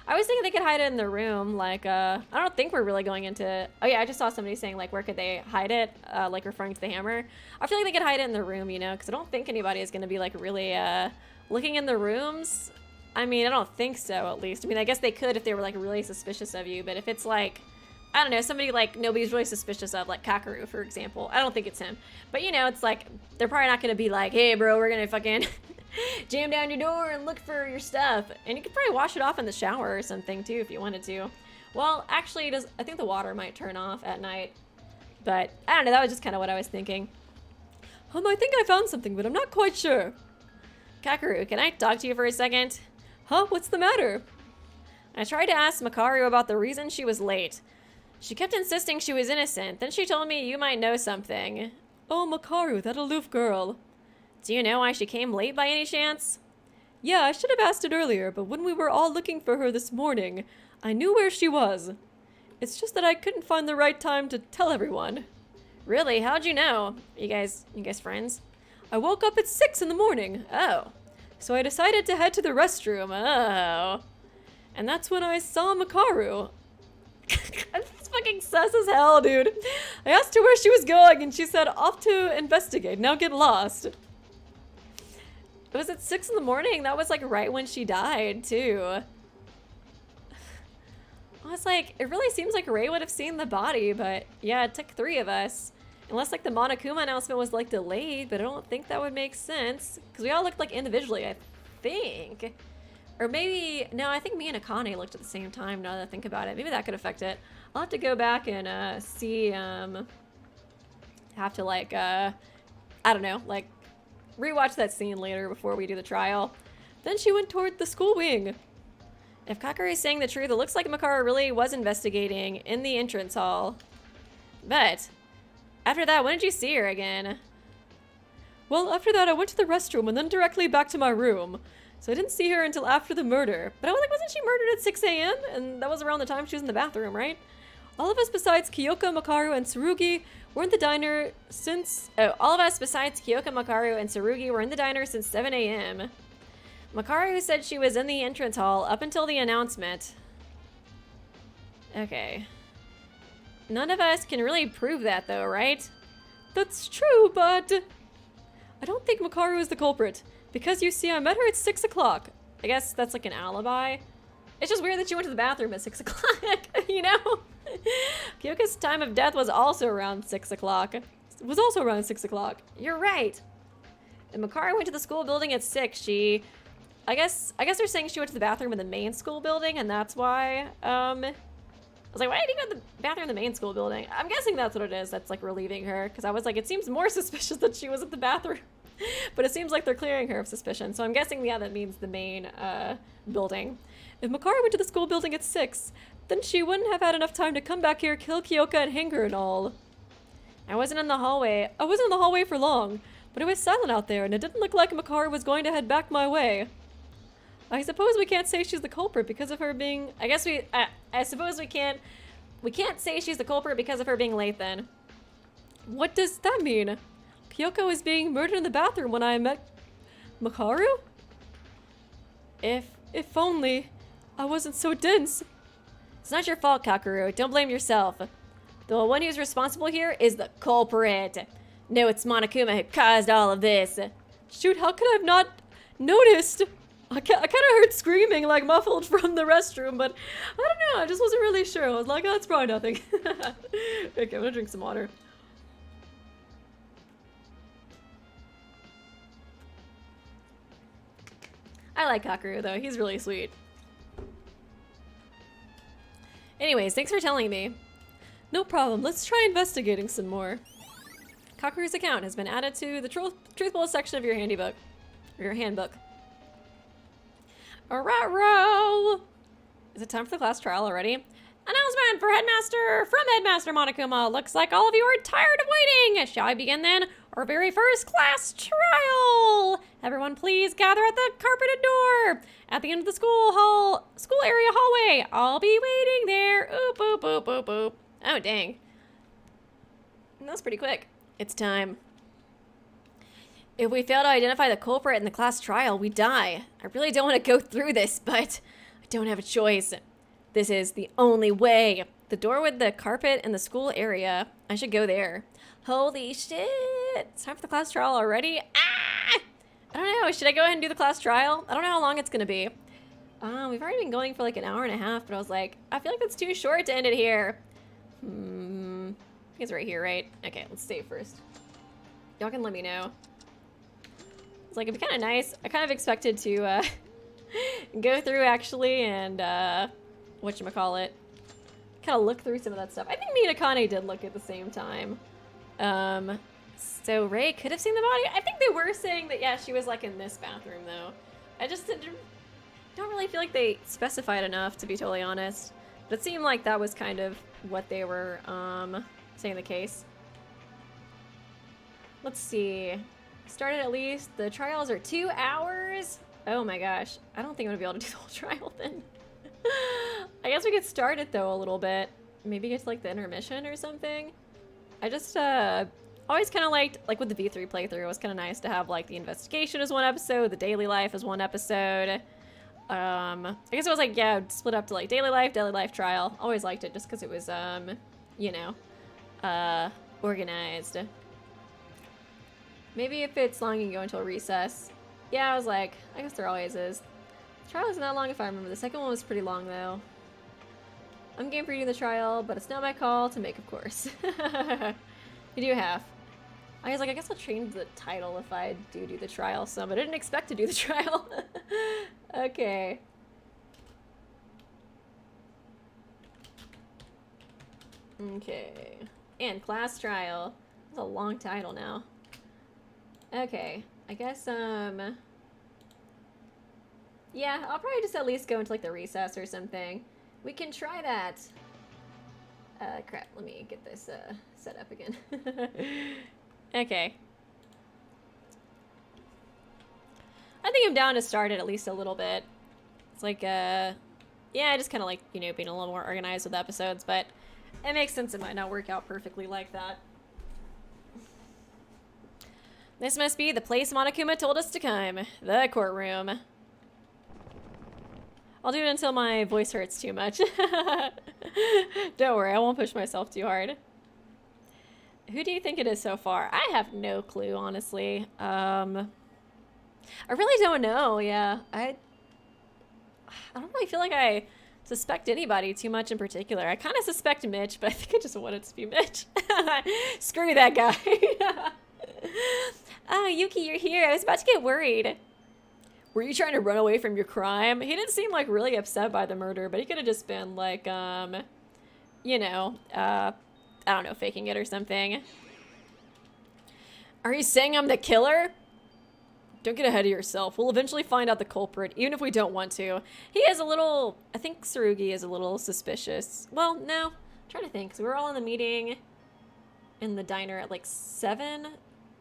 I was thinking they could hide it in the room, like, I don't think we're really going into... Oh yeah, I just saw somebody saying, like, where could they hide it, like, referring to the hammer. I feel like they could hide it in the room, you know, because I don't think anybody is going to be, like, really, looking in the rooms. I mean, I don't think so, at least. I mean, I guess they could if they were, like, really suspicious of you, but if it's, like, I don't know, somebody, like, nobody's really suspicious of, like, Kakaru, for example. I don't think it's him. But, you know, it's, like, they're probably not going to be like, hey, bro, we're going to fucking jam down your door and look for your stuff. And you could probably wash it off in the shower or something, too, if you wanted to. Well, actually, I think the water might turn off at night. But, I don't know, that was just kind of what I was thinking. I think I found something, but I'm not quite sure. Kakaru, can I talk to you for a second? Huh? What's the matter? I tried to ask Makaru about the reason she was late. She kept insisting she was innocent. Then she told me you might know something. Oh, Makaru, that aloof girl. Do you know why she came late by any chance? Yeah, I should have asked it earlier, but when we were all looking for her this morning, I knew where she was. It's just that I couldn't find the right time to tell everyone. Really? How'd you know? You guys friends? I woke up at 6 in the morning. Oh. So I decided to head to the restroom. Oh. And that's when I saw Makaru. That's fucking sus as hell, dude. I asked her where she was going, and she said, off to investigate. Now get lost. It was at 6 in the morning. That was like right when she died, too. I was like, it really seems like Ray would have seen the body, but yeah, it took 3 of us. Unless like the Monokuma announcement was like delayed, but I don't think that would make sense. Because we all looked like individually, I think. Or maybe, no, I think me and Akane looked at the same time now that I think about it. Maybe that could affect it. I'll have to go back and see, have to like, I don't know, like rewatch that scene later before we do the trial. Then she went toward the school wing. If Kakari is saying the truth, it looks like Makaru really was investigating in the entrance hall. But after that, when did you see her again? Well, after that, I went to the restroom and then directly back to my room. So I didn't see her until after the murder. But I was like, wasn't she murdered at 6 a.m.? And that was around the time she was in the bathroom, right? All of us besides Kyoka, Makaru, and Tsurugi were in the diner since... Oh, all of us besides Kyoka, Makaru, and Tsurugi were in the diner since 7 a.m. Makaru said she was in the entrance hall up until the announcement. Okay. None of us can really prove that, though, right? That's true, but... I don't think Makaru is the culprit. Because, you see, I met her at 6 o'clock. I guess that's like an alibi. It's just weird that she went to the bathroom at 6 o'clock, you know? Kyoka's time of death was also around 6 o'clock. It was also around 6 o'clock. You're right. And Makaru went to the school building at 6. I guess they're saying she went to the bathroom in the main school building, and that's why, I was like, why did he go to the bathroom in the main school building? I'm guessing that's what it is that's, like, relieving her, because I was like, it seems more suspicious that she was at the bathroom. But it seems like they're clearing her of suspicion, so I'm guessing, yeah, that means the main, building. If Makaru went to the school building at 6, then she wouldn't have had enough time to come back here, kill Kyoka, and hang her and all. I wasn't in the hallway. I wasn't in the hallway for long, but it was silent out there, and it didn't look like Makaru was going to head back my way. I suppose we can't say she's the culprit because of her being... I suppose we can't say she's the culprit because of her being late then. What does that mean? Kyoko was being murdered in the bathroom when I met Makaru? If only I wasn't so dense. It's not your fault, Kakeru. Don't blame yourself. The one who's responsible here is the culprit. No, it's Monokuma who caused all of this. Shoot, how could I have not noticed? I kind of heard screaming, like, muffled from the restroom, but I don't know, I just wasn't really sure. I was like, oh, it's probably nothing. Okay, I'm gonna drink some water. I like Kakeru, though. He's really sweet. Anyways, thanks for telling me. No problem. Let's try investigating some more. Kakeru's account has been added to the truthful section of your handbook. Alright, is it time for the class trial already? Announcement for Headmaster from Headmaster Monokuma. Looks like all of you are tired of waiting. Shall I begin then? Our very first class trial. Everyone please gather at the carpeted door at the end of the school area hallway. I'll be waiting there. Oop, oop, oop, oop, oop. Oh, dang. That was pretty quick. It's time. If we fail to identify the culprit in the class trial, we die. I really don't want to go through this, but I don't have a choice. This is the only way. The door with the carpet in the school area. I should go there. Holy shit. It's time for the class trial already? Ah! I don't know. Should I go ahead and do the class trial? I don't know how long it's going to be. We've already been going for like an hour and a half, but I was like, I feel like that's too short to end it here. I think it's right here, right? Okay, let's save first. Y'all can let me know. It's like, it'd be kind of nice. I kind of expected to go through actually and whatchamacallit, kind of look through some of that stuff. I think me and Akane did look at the same time. So Ray could have seen the body. I think they were saying that, yeah, she was like in this bathroom though. I just don't really feel like they specified enough, to be totally honest. But it seemed like that was kind of what they were saying the case. Let's see. Started at least. The trials are 2 hours. Oh my gosh. I don't think I'm gonna be able to do the whole trial then. I guess we could start it though a little bit. Maybe get to like the intermission or something. I just always kind of liked, like with the V3 playthrough, it was kind of nice to have like the investigation as one episode, the daily life as one episode. I guess it was like, yeah, split up to like daily life, trial. Always liked it just because it was, you know, organized. Maybe if it's long, you can go until recess. Yeah, I was like, I guess there always is. The trial isn't that long if I remember. The second one was pretty long though. I'm game for doing the trial, but it's not my call to make, of course. You do half. I was like, I guess I'll change the title if I do the trial some. I didn't expect to do the trial. Okay. Okay. And class trial. That's a long title now. Okay. I guess, yeah, I'll probably just at least go into like the recess or something. We can try that. Crap, let me get this set up again. Okay. I think I'm down to start it at least a little bit. It's like, yeah, I just kind of like, you know, being a little more organized with episodes, but it makes sense it might not work out perfectly like that. This must be the place Monokuma told us to come. The courtroom. I'll do it until my voice hurts too much. Don't worry, I won't push myself too hard. Who do you think it is so far? I have no clue, honestly. I really don't know, yeah. I don't really feel like I suspect anybody too much in particular. I kind of suspect Mitch, but I think I just want it to be Mitch. Screw that guy. Oh, Yuki, you're here. I was about to get worried. Were you trying to run away from your crime? He didn't seem like really upset by the murder, but he could have just been like, you know, I don't know, faking it or something. Are you saying I'm the killer? Don't get ahead of yourself. We'll eventually find out the culprit, even if we don't want to. He is a little, I think Tsurugi is a little suspicious. Well, no, I'm trying to think, because we were all in the meeting in the diner at like 7.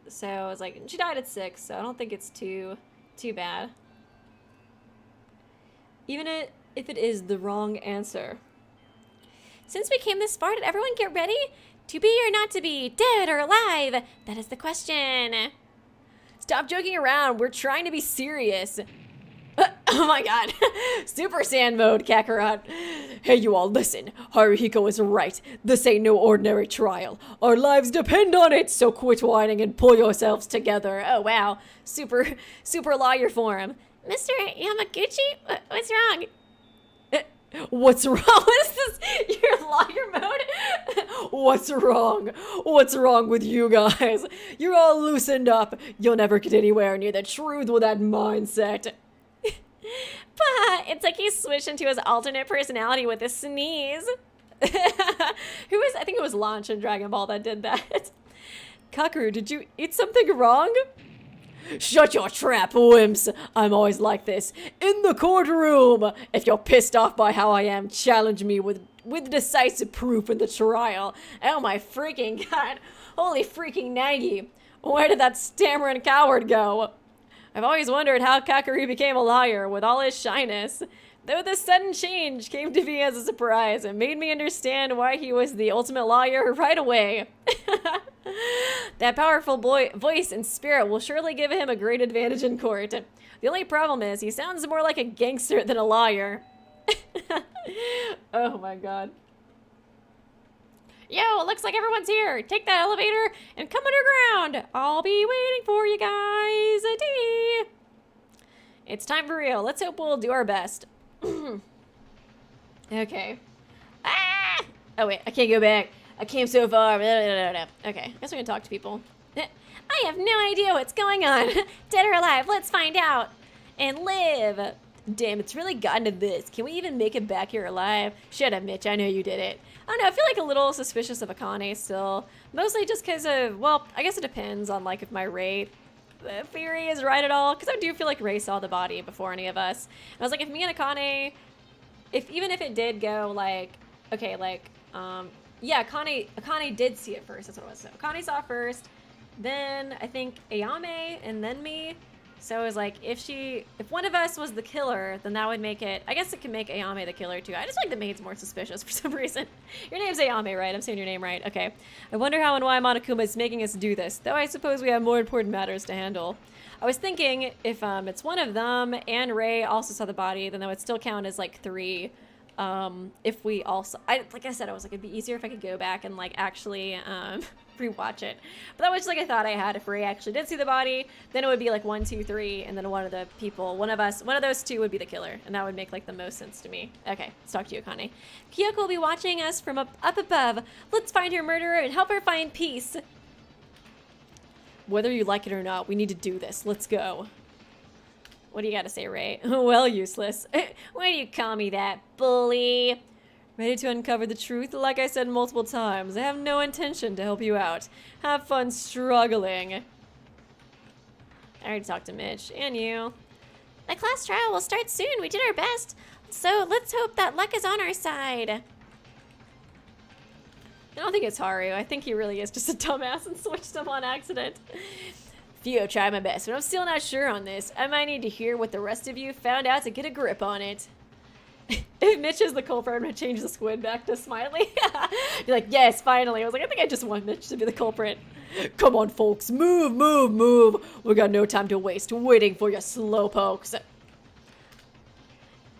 So I was like, she died at 6, so I don't think it's too bad. Even if it is the wrong answer. Since we came this far, did everyone get ready? To be or not to be, dead or alive? That is the question. Stop joking around. We're trying to be serious. Oh my god. Super Saiyan mode, Kakarot. Hey, you all, listen. Haruhiko is right. This ain't no ordinary trial. Our lives depend on it, so quit whining and pull yourselves together. Oh, wow. Super lawyer form. Mr. Yamaguchi, what's wrong? What's wrong? What is this? Your lawyer mode? What's wrong? What's wrong with you guys? You're all loosened up. You'll never get anywhere near the truth with that mindset. But it's like he switched into his alternate personality with a sneeze. I think it was Launch in Dragon Ball that did that. Kakeru, did you eat something wrong? Shut your trap, wimps. I'm always like this. In the courtroom. If you're pissed off by how I am, challenge me with decisive proof in the trial. Oh my freaking god. Holy freaking Nagi. Where did that stammering coward go? I've always wondered how Kakeru became a liar with all his shyness. Though this sudden change came to me as a surprise, it made me understand why he was the ultimate liar right away. That powerful voice and spirit will surely give him a great advantage in court. The only problem is he sounds more like a gangster than a liar. Oh my god. Yo, looks like everyone's here. Take that elevator and come underground. I'll be waiting for you guys. Dee. It's time for real. Let's hope we'll do our best. Okay. Ah! Oh wait, I can't go back. I came so far. Okay, I guess we can talk to people. I have no idea what's going on. Dead or alive, let's find out. And live. Damn, it's really gotten to this. Can we even make it back here alive? Shut up, Mitch. I know you did it. I don't know. I feel like a little suspicious of Akane still. Mostly just because of, well, I guess it depends on like if my Ray theory is right at all. Because I do feel like Ray saw the body before any of us. And I was like, if me and Akane even if it did go like, okay, like, yeah, Akane did see it first. That's what it was. So Akane saw it first, then I think Ayame, and then me. So it was like, if one of us was the killer, then that would make it, I guess it can make Ayame the killer too. I just like the maid's more suspicious for some reason. Your name's Ayame, right? I'm saying your name right. Okay. I wonder how and why Monokuma is making us do this, though I suppose we have more important matters to handle. I was thinking if it's one of them and Ray also saw the body, then that would still count as like 3. If we also, like I said, I was like, it'd be easier if I could go back and like actually rewatch it. But that was just like a thought I had. If Ray actually did see the body, then it would be like 1, 2, 3, and then one of the people, one of those 2 would be the killer, and that would make like the most sense to me. Okay, let's talk to you, Akane. Kyoko will be watching us from up above. Let's find her murderer and help her find peace. Whether you like it or not, we need to do this. Let's go. What do you got to say, Ray? Well, useless. Why do you call me that, bully? Ready to uncover the truth? Like I said multiple times, I have no intention to help you out. Have fun struggling. I already talked to Mitch, and you. The class trial will start soon. We did our best. So let's hope that luck is on our side. I don't think it's Haru. I think he really is just a dumbass and switched him on accident. Theo, try my best, but I'm still not sure on this. I might need to hear what the rest of you found out to get a grip on it. If Mitch is the culprit, I'm gonna change the squid back to Smiley. You're like, yes, finally. I was like, I think I just want Mitch to be the culprit. Come on, folks. Move, move, move. We got no time to waste waiting for you slowpokes.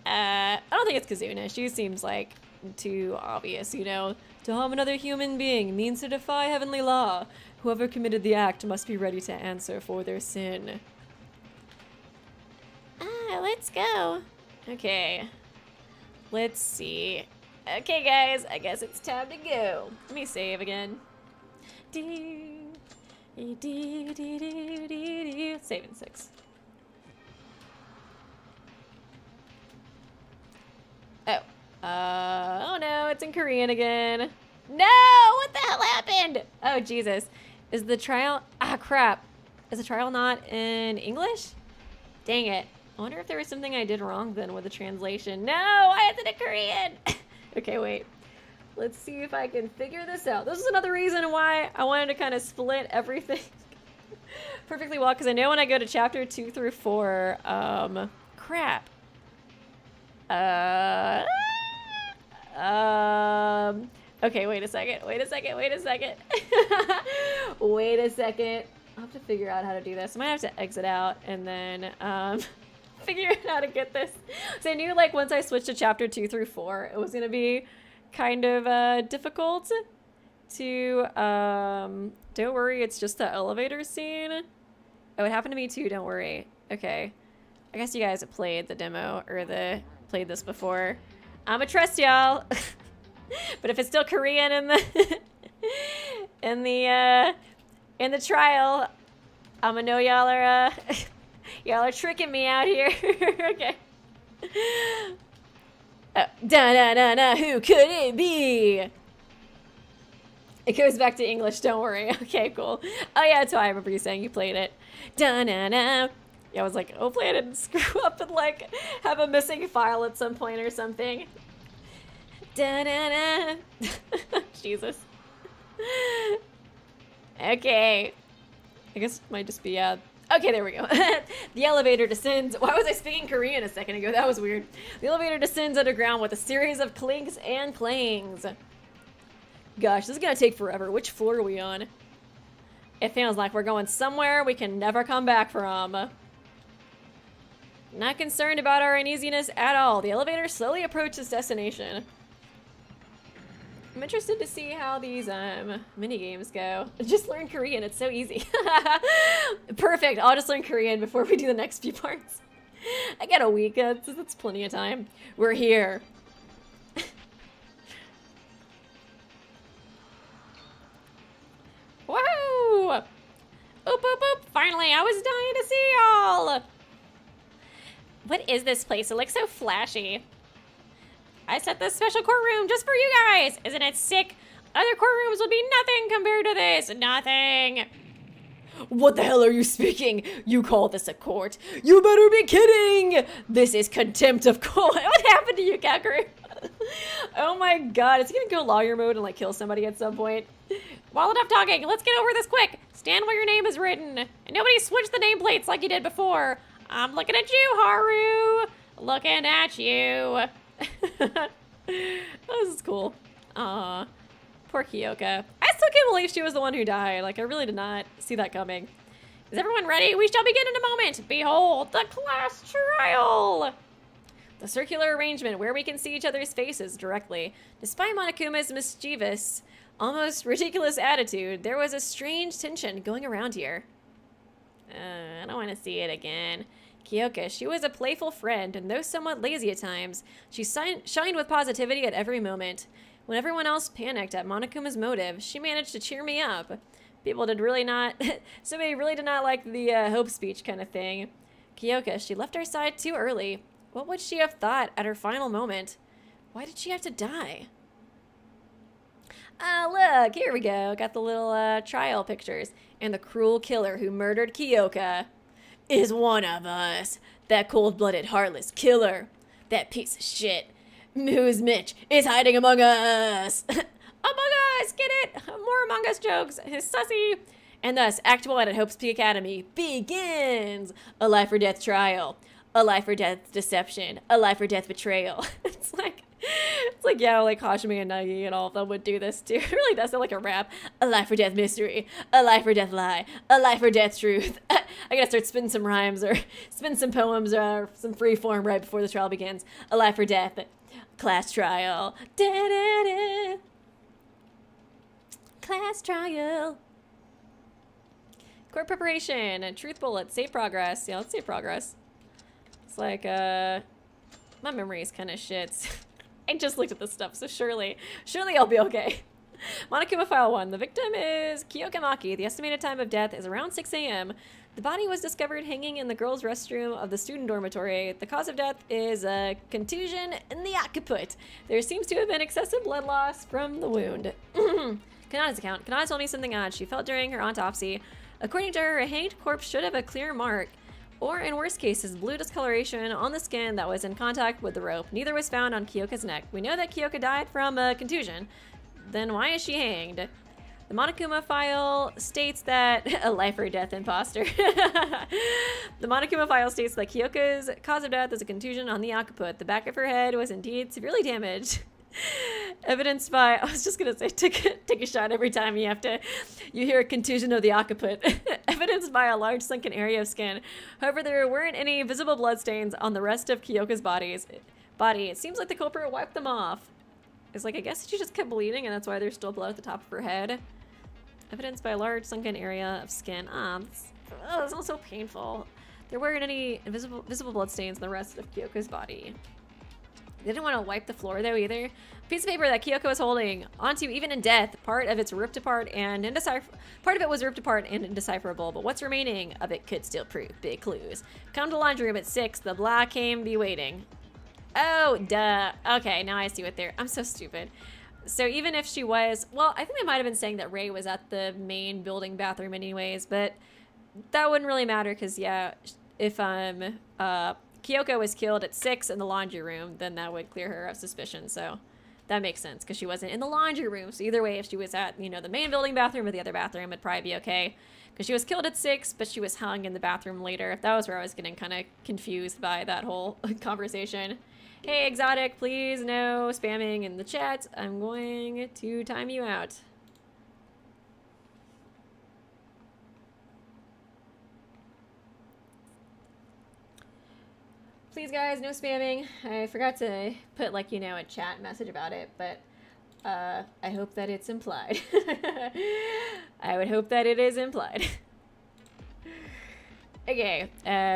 I don't think it's Kazuna. She seems like too obvious, you know. To harm another human being means to defy heavenly law. Whoever committed the act must be ready to answer for their sin. Let's go. Okay. Let's see. Okay, guys, I guess it's time to go. Let me save again. Save in 6. Oh no, it's in Korean again. No, what the hell happened? Oh, Jesus. Is the trial, crap. Is the trial not in English? Dang it. I wonder if there was something I did wrong then with the translation. No, I had it in Korean. Okay, wait. Let's see if I can figure this out. This is another reason why I wanted to kind of split everything perfectly well, because I know when I go to chapter 2 through 4, crap. Okay, wait a second. Wait a second. I'll have to figure out how to do this. I might have to exit out and then figure out how to get this. So I knew like once I switched to chapter 2 through 4, it was gonna be kind of difficult to don't worry, it's just the elevator scene. Oh, it happened to me too, don't worry. Okay. I guess you guys have played the demo or played this before. I'ma trust y'all. But if it's still Korean in the in the trial, I'ma know y'all are y'all are tricking me out here. Okay. Oh, da-da-da-da, who could it be? It goes back to English, don't worry. Okay, cool. Oh yeah, that's why I remember you saying you played it. Da-da-da. Yeah, I was like, hopefully I didn't screw up and like have a missing file at some point or something. Da-da-da. Jesus. Okay. I guess it might just be, okay, there we go. The elevator descends. Why was I speaking Korean a second ago? That was weird. The elevator descends underground with a series of clinks and clangs. Gosh, this is gonna take forever. Which floor are we on? It feels like we're going somewhere we can never come back from. Not concerned about our uneasiness at all. The elevator slowly approaches destination. I'm interested to see how these mini games go. Just learn Korean, it's so easy. Perfect, I'll just learn Korean before we do the next few parts. I got a week, that's plenty of time. We're here. Whoa! Oop, oop, oop. Finally, I was dying to see y'all. What is this place? It looks so flashy. I set this special courtroom just for you guys. Isn't it sick? Other courtrooms would be nothing compared to this. Nothing. What the hell are you speaking? You call this a court? You better be kidding! This is contempt of court. What happened to you, Kakuri? Oh my god, is he gonna go lawyer mode and like kill somebody at some point? Well, enough talking. Let's get over this quick. Stand where your name is written. And nobody switch the nameplates like you did before. I'm looking at you, Haru. Looking at you. This is cool. Aw. Poor Kyoka. I still can't believe she was the one who died. Like, I really did not see that coming. Is everyone ready? We shall begin in a moment. Behold, the class trial. The circular arrangement where we can see each other's faces directly. Despite Monokuma's mischievous, almost ridiculous attitude, there was a strange tension going around here. I don't want to see it again. Kyoka, she was a playful friend, and though somewhat lazy at times, she shined with positivity at every moment. When everyone else panicked at Monokuma's motive, she managed to cheer me up. People did really not, somebody really did not like the hope speech kind of thing. Kyoka, she left our side too early. What would she have thought at her final moment? Why did she have to die? Look, here we go. Got the little trial pictures. And the cruel killer who murdered Kyoka is one of us. That cold-blooded, heartless killer. That piece of shit. Who's Mitch is hiding among us. Among Us, get it? More Among Us jokes. His sussy. And thus, Act 1 at Hope's Peak Academy begins. A life or death trial. A life or death deception. A life or death betrayal. It's like, yeah, like Hashimi and Nagi and all of them would do this too. It really does sound like a rap. A life or death mystery. A life or death lie. A life or death truth. I gotta start spinning some rhymes or spin some poems or some free form right before the trial begins. A life or death. Class trial. Da-da-da. Class trial. Court preparation and truth bullet. Save progress. Yeah, let's save progress. It's like, my memory is kind of shit. I just looked at this stuff, so surely I'll be okay. Monokuma File 1. The victim is Kyoka Maki. The estimated time of death is around 6 a.m. The body was discovered hanging in the girls' restroom of the student dormitory. The cause of death is a contusion in the occiput. There seems to have been excessive blood loss from the wound. Kanata's account. Kanata told me something odd she felt during her autopsy. According to her, a hanged corpse should have a clear mark, or in worst cases, blue discoloration on the skin that was in contact with the rope. Neither was found on Kyoka's neck. We know that Kyoka died from a contusion. Then why is she hanged? The Monokuma file states that a life or death imposter. The Monokuma file states that Kyoka's cause of death is a contusion on the occiput. The back of her head was indeed severely damaged. Evidenced by, I was just gonna say, take a shot every time you hear a contusion of the occiput. Evidenced by a large sunken area of skin. However, there weren't any visible bloodstains on the rest of Kyoka's body. It seems like the culprit wiped them off. It's like, I guess she just kept bleeding and that's why there's still blood at the top of her head. Evidenced by a large sunken area of skin. It's not so painful. There weren't any visible bloodstains on the rest of Kyoka's body. They didn't want to wipe the floor though either. A piece of paper that Kyoko was holding onto even in death. Part of it was ripped apart and indecipherable, but what's remaining of it could still prove big clues. Come to the laundry room at 6. The blah came be waiting. Oh, duh. Okay, now I see what they're. I'm so stupid. So even if she was, well, I think they might have been saying that Rei was at the main building bathroom anyways, but that wouldn't really matter because yeah, if Kyoko was killed at 6 in the laundry room, then that would clear her of suspicion. So that makes sense because she wasn't in the laundry room. So either way, if she was at, the main building bathroom or the other bathroom, it'd probably be okay. Because she was killed at 6, but she was hung in the bathroom later. That was where I was getting kind of confused by that whole conversation. Hey, Exotic, please no spamming in the chat. I'm going to time you out. Please, guys, no spamming. I forgot to put, a chat message about it, but I hope that it's implied. I would hope that it is implied. Okay,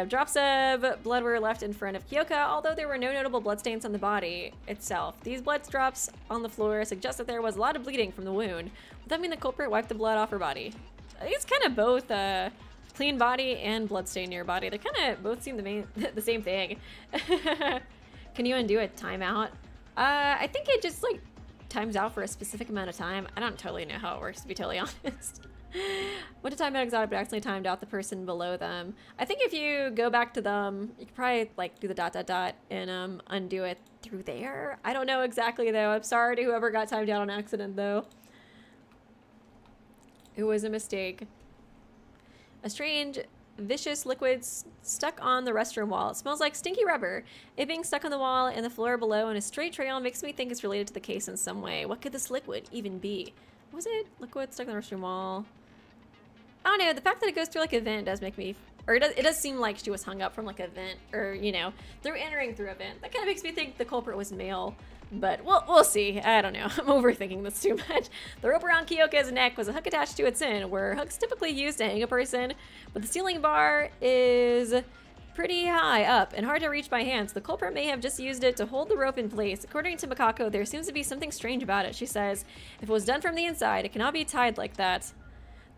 drops of blood were left in front of Kyoka, although there were no notable bloodstains on the body itself. These blood drops on the floor suggest that there was a lot of bleeding from the wound. Would that mean the culprit wiped the blood off her body? I think it's kind of both clean body and bloodstain near her body. They kind of both seem the same thing. Can you undo a timeout? I think it just times out for a specific amount of time. I don't totally know how it works, to be totally honest. Went to time out exotic, but accidentally timed out the person below them. I think if you go back to them, you could probably like do the dot dot dot and undo it through there. I don't know exactly though. I'm sorry to whoever got timed out on accident though. It was a mistake. A strange, vicious liquid stuck on the restroom wall. It smells like stinky rubber. It being stuck on the wall and the floor below in a straight trail makes me think it's related to the case in some way. What could this liquid even be? Was it liquid stuck on the restroom wall? I don't know. The fact that it goes through like a vent does make me, or it does seem like she was hung up from like a vent, or you know, through entering through a vent. That kind of makes me think the culprit was male. But we'll see. I don't know. I'm overthinking this too much. The rope around Kyoka's neck was a hook attached to its end, where hooks typically used to hang a person, but the ceiling bar is pretty high up and hard to reach by hand, so the culprit may have just used it to hold the rope in place. According to Makako, there seems to be something strange about it. She says, if it was done from the inside, it cannot be tied like that.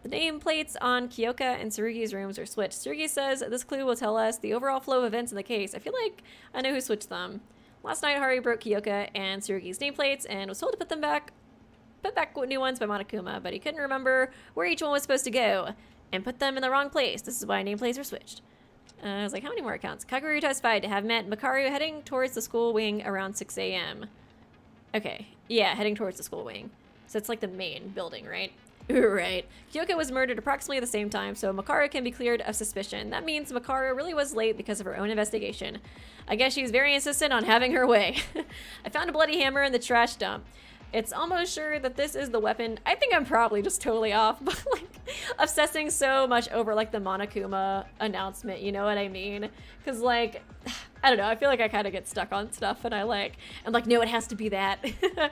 The nameplates on Kyoka and Tsurugi's rooms are switched. Tsurugi says this clue will tell us the overall flow of events in the case. I feel like I know who switched them. Last night, Haru broke Kyoka and Tsurugi's nameplates and was told to put back new ones by Monokuma, but he couldn't remember where each one was supposed to go and put them in the wrong place. This is why nameplates were switched. I was like, how many more accounts? Kaguru testified to have met Makaru heading towards the school wing around 6 a.m. Okay, yeah, heading towards the school wing. So it's like the main building, right? Right. Kyoka was murdered approximately at the same time, so Makaru can be cleared of suspicion. That means Makaru really was late because of her own investigation. I guess she was very insistent on having her way. I found a bloody hammer in the trash dump. It's almost sure that this is the weapon. I think I'm probably just totally off, but like obsessing so much over like the Monokuma announcement, you know what I mean? Because like, I don't know, I feel like I kind of get stuck on stuff and I'm like, no, it has to be that. I'm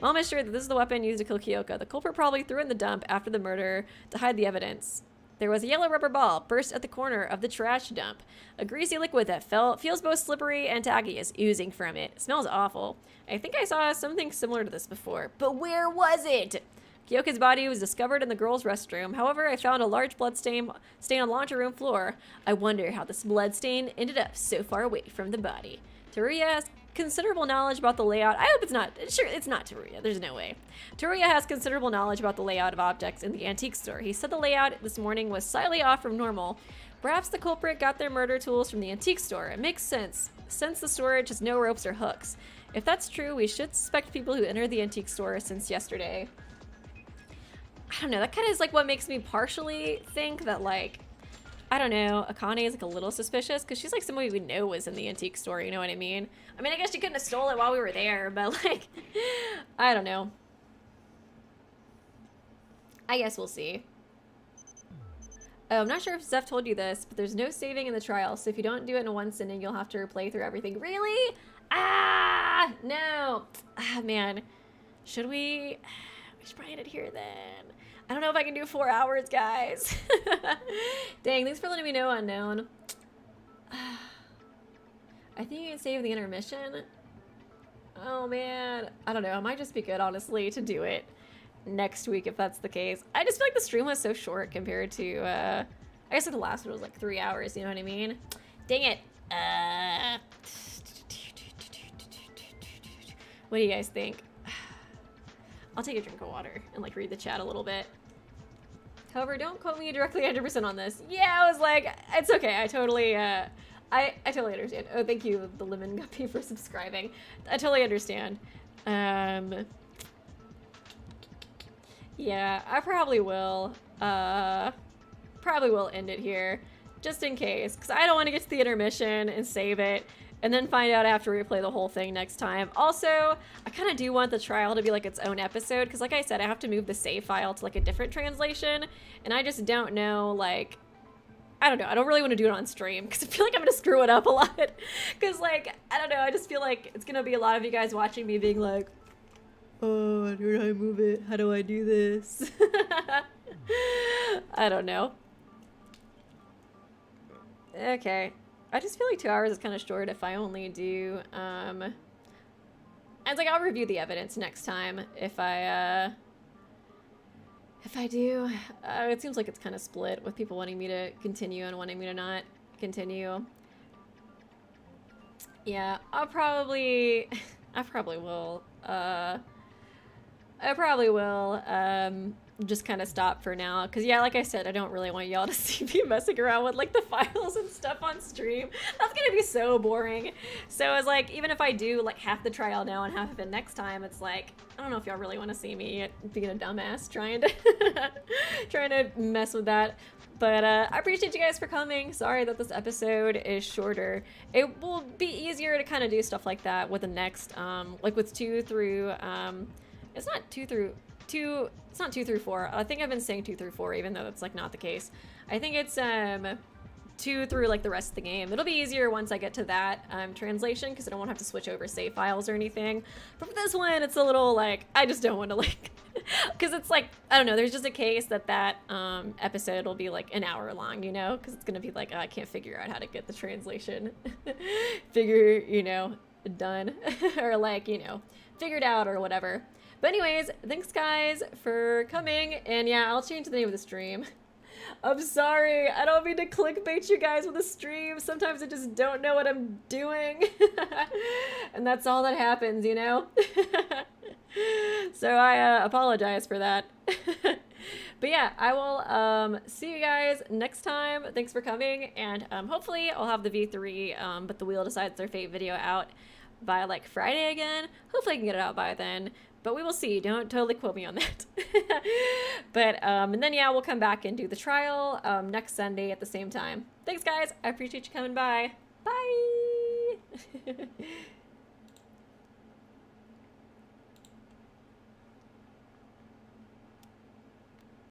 almost sure that this is the weapon used to kill Kyoka. The culprit probably threw in the dump after the murder to hide the evidence. There was a yellow rubber ball burst at the corner of the trash dump. A greasy liquid that feels both slippery and taggy is oozing from it. It smells awful. I think I saw something similar to this before, but where was it? Kyoka's body was discovered in the girls' restroom. However, I found a large blood stain on the laundry room floor. I wonder how this blood stain ended up so far away from the body. Teruya has considerable knowledge about the layout. I hope it's not. Sure, it's not Teruya. There's no way. Teruya has considerable knowledge about the layout of objects in the antique store. He said the layout this morning was slightly off from normal. Perhaps the culprit got their murder tools from the antique store. It makes sense, since the storage has no ropes or hooks. If that's true, we should suspect people who entered the antique store since yesterday. I don't know, that kind of is like what makes me partially think that like, I don't know, Akane is like a little suspicious because she's like somebody we know was in the antique store, you know what I mean? I mean, I guess she couldn't have stole it while we were there, but like, I don't know. I guess we'll see. Oh, I'm not sure if Zeph told you this, but there's no saving in the trial, so if you don't do it in one sitting, you'll have to replay through everything. Really? Ah, no. Ah, man. Should we? We should probably end it here then. I don't know if I can do 4 hours, guys. Dang, thanks for letting me know, Unknown. I think you can save the intermission. Oh, man. I don't know. It might just be good, honestly, to do it next week if that's the case. I just feel like the stream was so short compared to, I guess like the last one was like 3 hours, you know what I mean? Dang it. What do you guys think? I'll take a drink of water and like read the chat a little bit. However, don't quote me directly 100% on this. Yeah, I was like, it's okay. I totally, I totally understand. Oh, thank you, the Lemon Guppy, for subscribing. I totally understand. Yeah, I probably will end it here, just in case, because I don't want to get to the intermission and save it, and then find out after we play the whole thing next time. Also, I kind of do want the trial to be like its own episode, because like I said, I have to move the save file to like a different translation, and I just don't know, like, I don't know, I don't really want to do it on stream, because I feel like I'm going to screw it up a lot, because like, I don't know, I just feel like it's going to be a lot of you guys watching me being like, oh, how do I move it? How do I do this? I don't know. Okay. I just feel like 2 hours is kind of short if I only do, and it's like, I'll review the evidence next time if I do. It seems like it's kind of split with people wanting me to continue and wanting me to not continue. Yeah, I probably will. I probably will. just kind of stop for now. Because, yeah, like I said, I don't really want y'all to see me messing around with, like, the files and stuff on stream. That's going to be so boring. So I was like, even if I do, like, half the trial now and half of it next time, it's like, I don't know if y'all really want to see me being a dumbass trying to mess with that. But I appreciate you guys for coming. Sorry that this episode is shorter. It will be easier to kind of do stuff like that with the next, like with 2 through, it's not 2 through 4. I think I've been saying 2 through 4, even though that's like not the case. I think it's 2 through like the rest of the game. It'll be easier once I get to that translation, because I don't want to have to switch over save files or anything. But for this one, it's a little like, I just don't want to like, because it's like, I don't know, there's just a case that episode will be like an hour long, you know, because it's gonna be like, oh, I can't figure out how to get the translation done or like, figured out or whatever. But anyways, thanks guys for coming, and yeah, I'll change the name of the stream. I'm sorry, I don't mean to clickbait you guys with a stream. Sometimes I just don't know what I'm doing. And that's all that happens, So I apologize for that. But yeah, I will see you guys next time. Thanks for coming, and hopefully I'll have the V3 but the Wheel Decides Their Fate video out by like Friday again. Hopefully I can get it out by then. But we will see. Don't totally quote me on that. But, and then, yeah, we'll come back and do the trial next Sunday at the same time. Thanks, guys. I appreciate you coming by. Bye.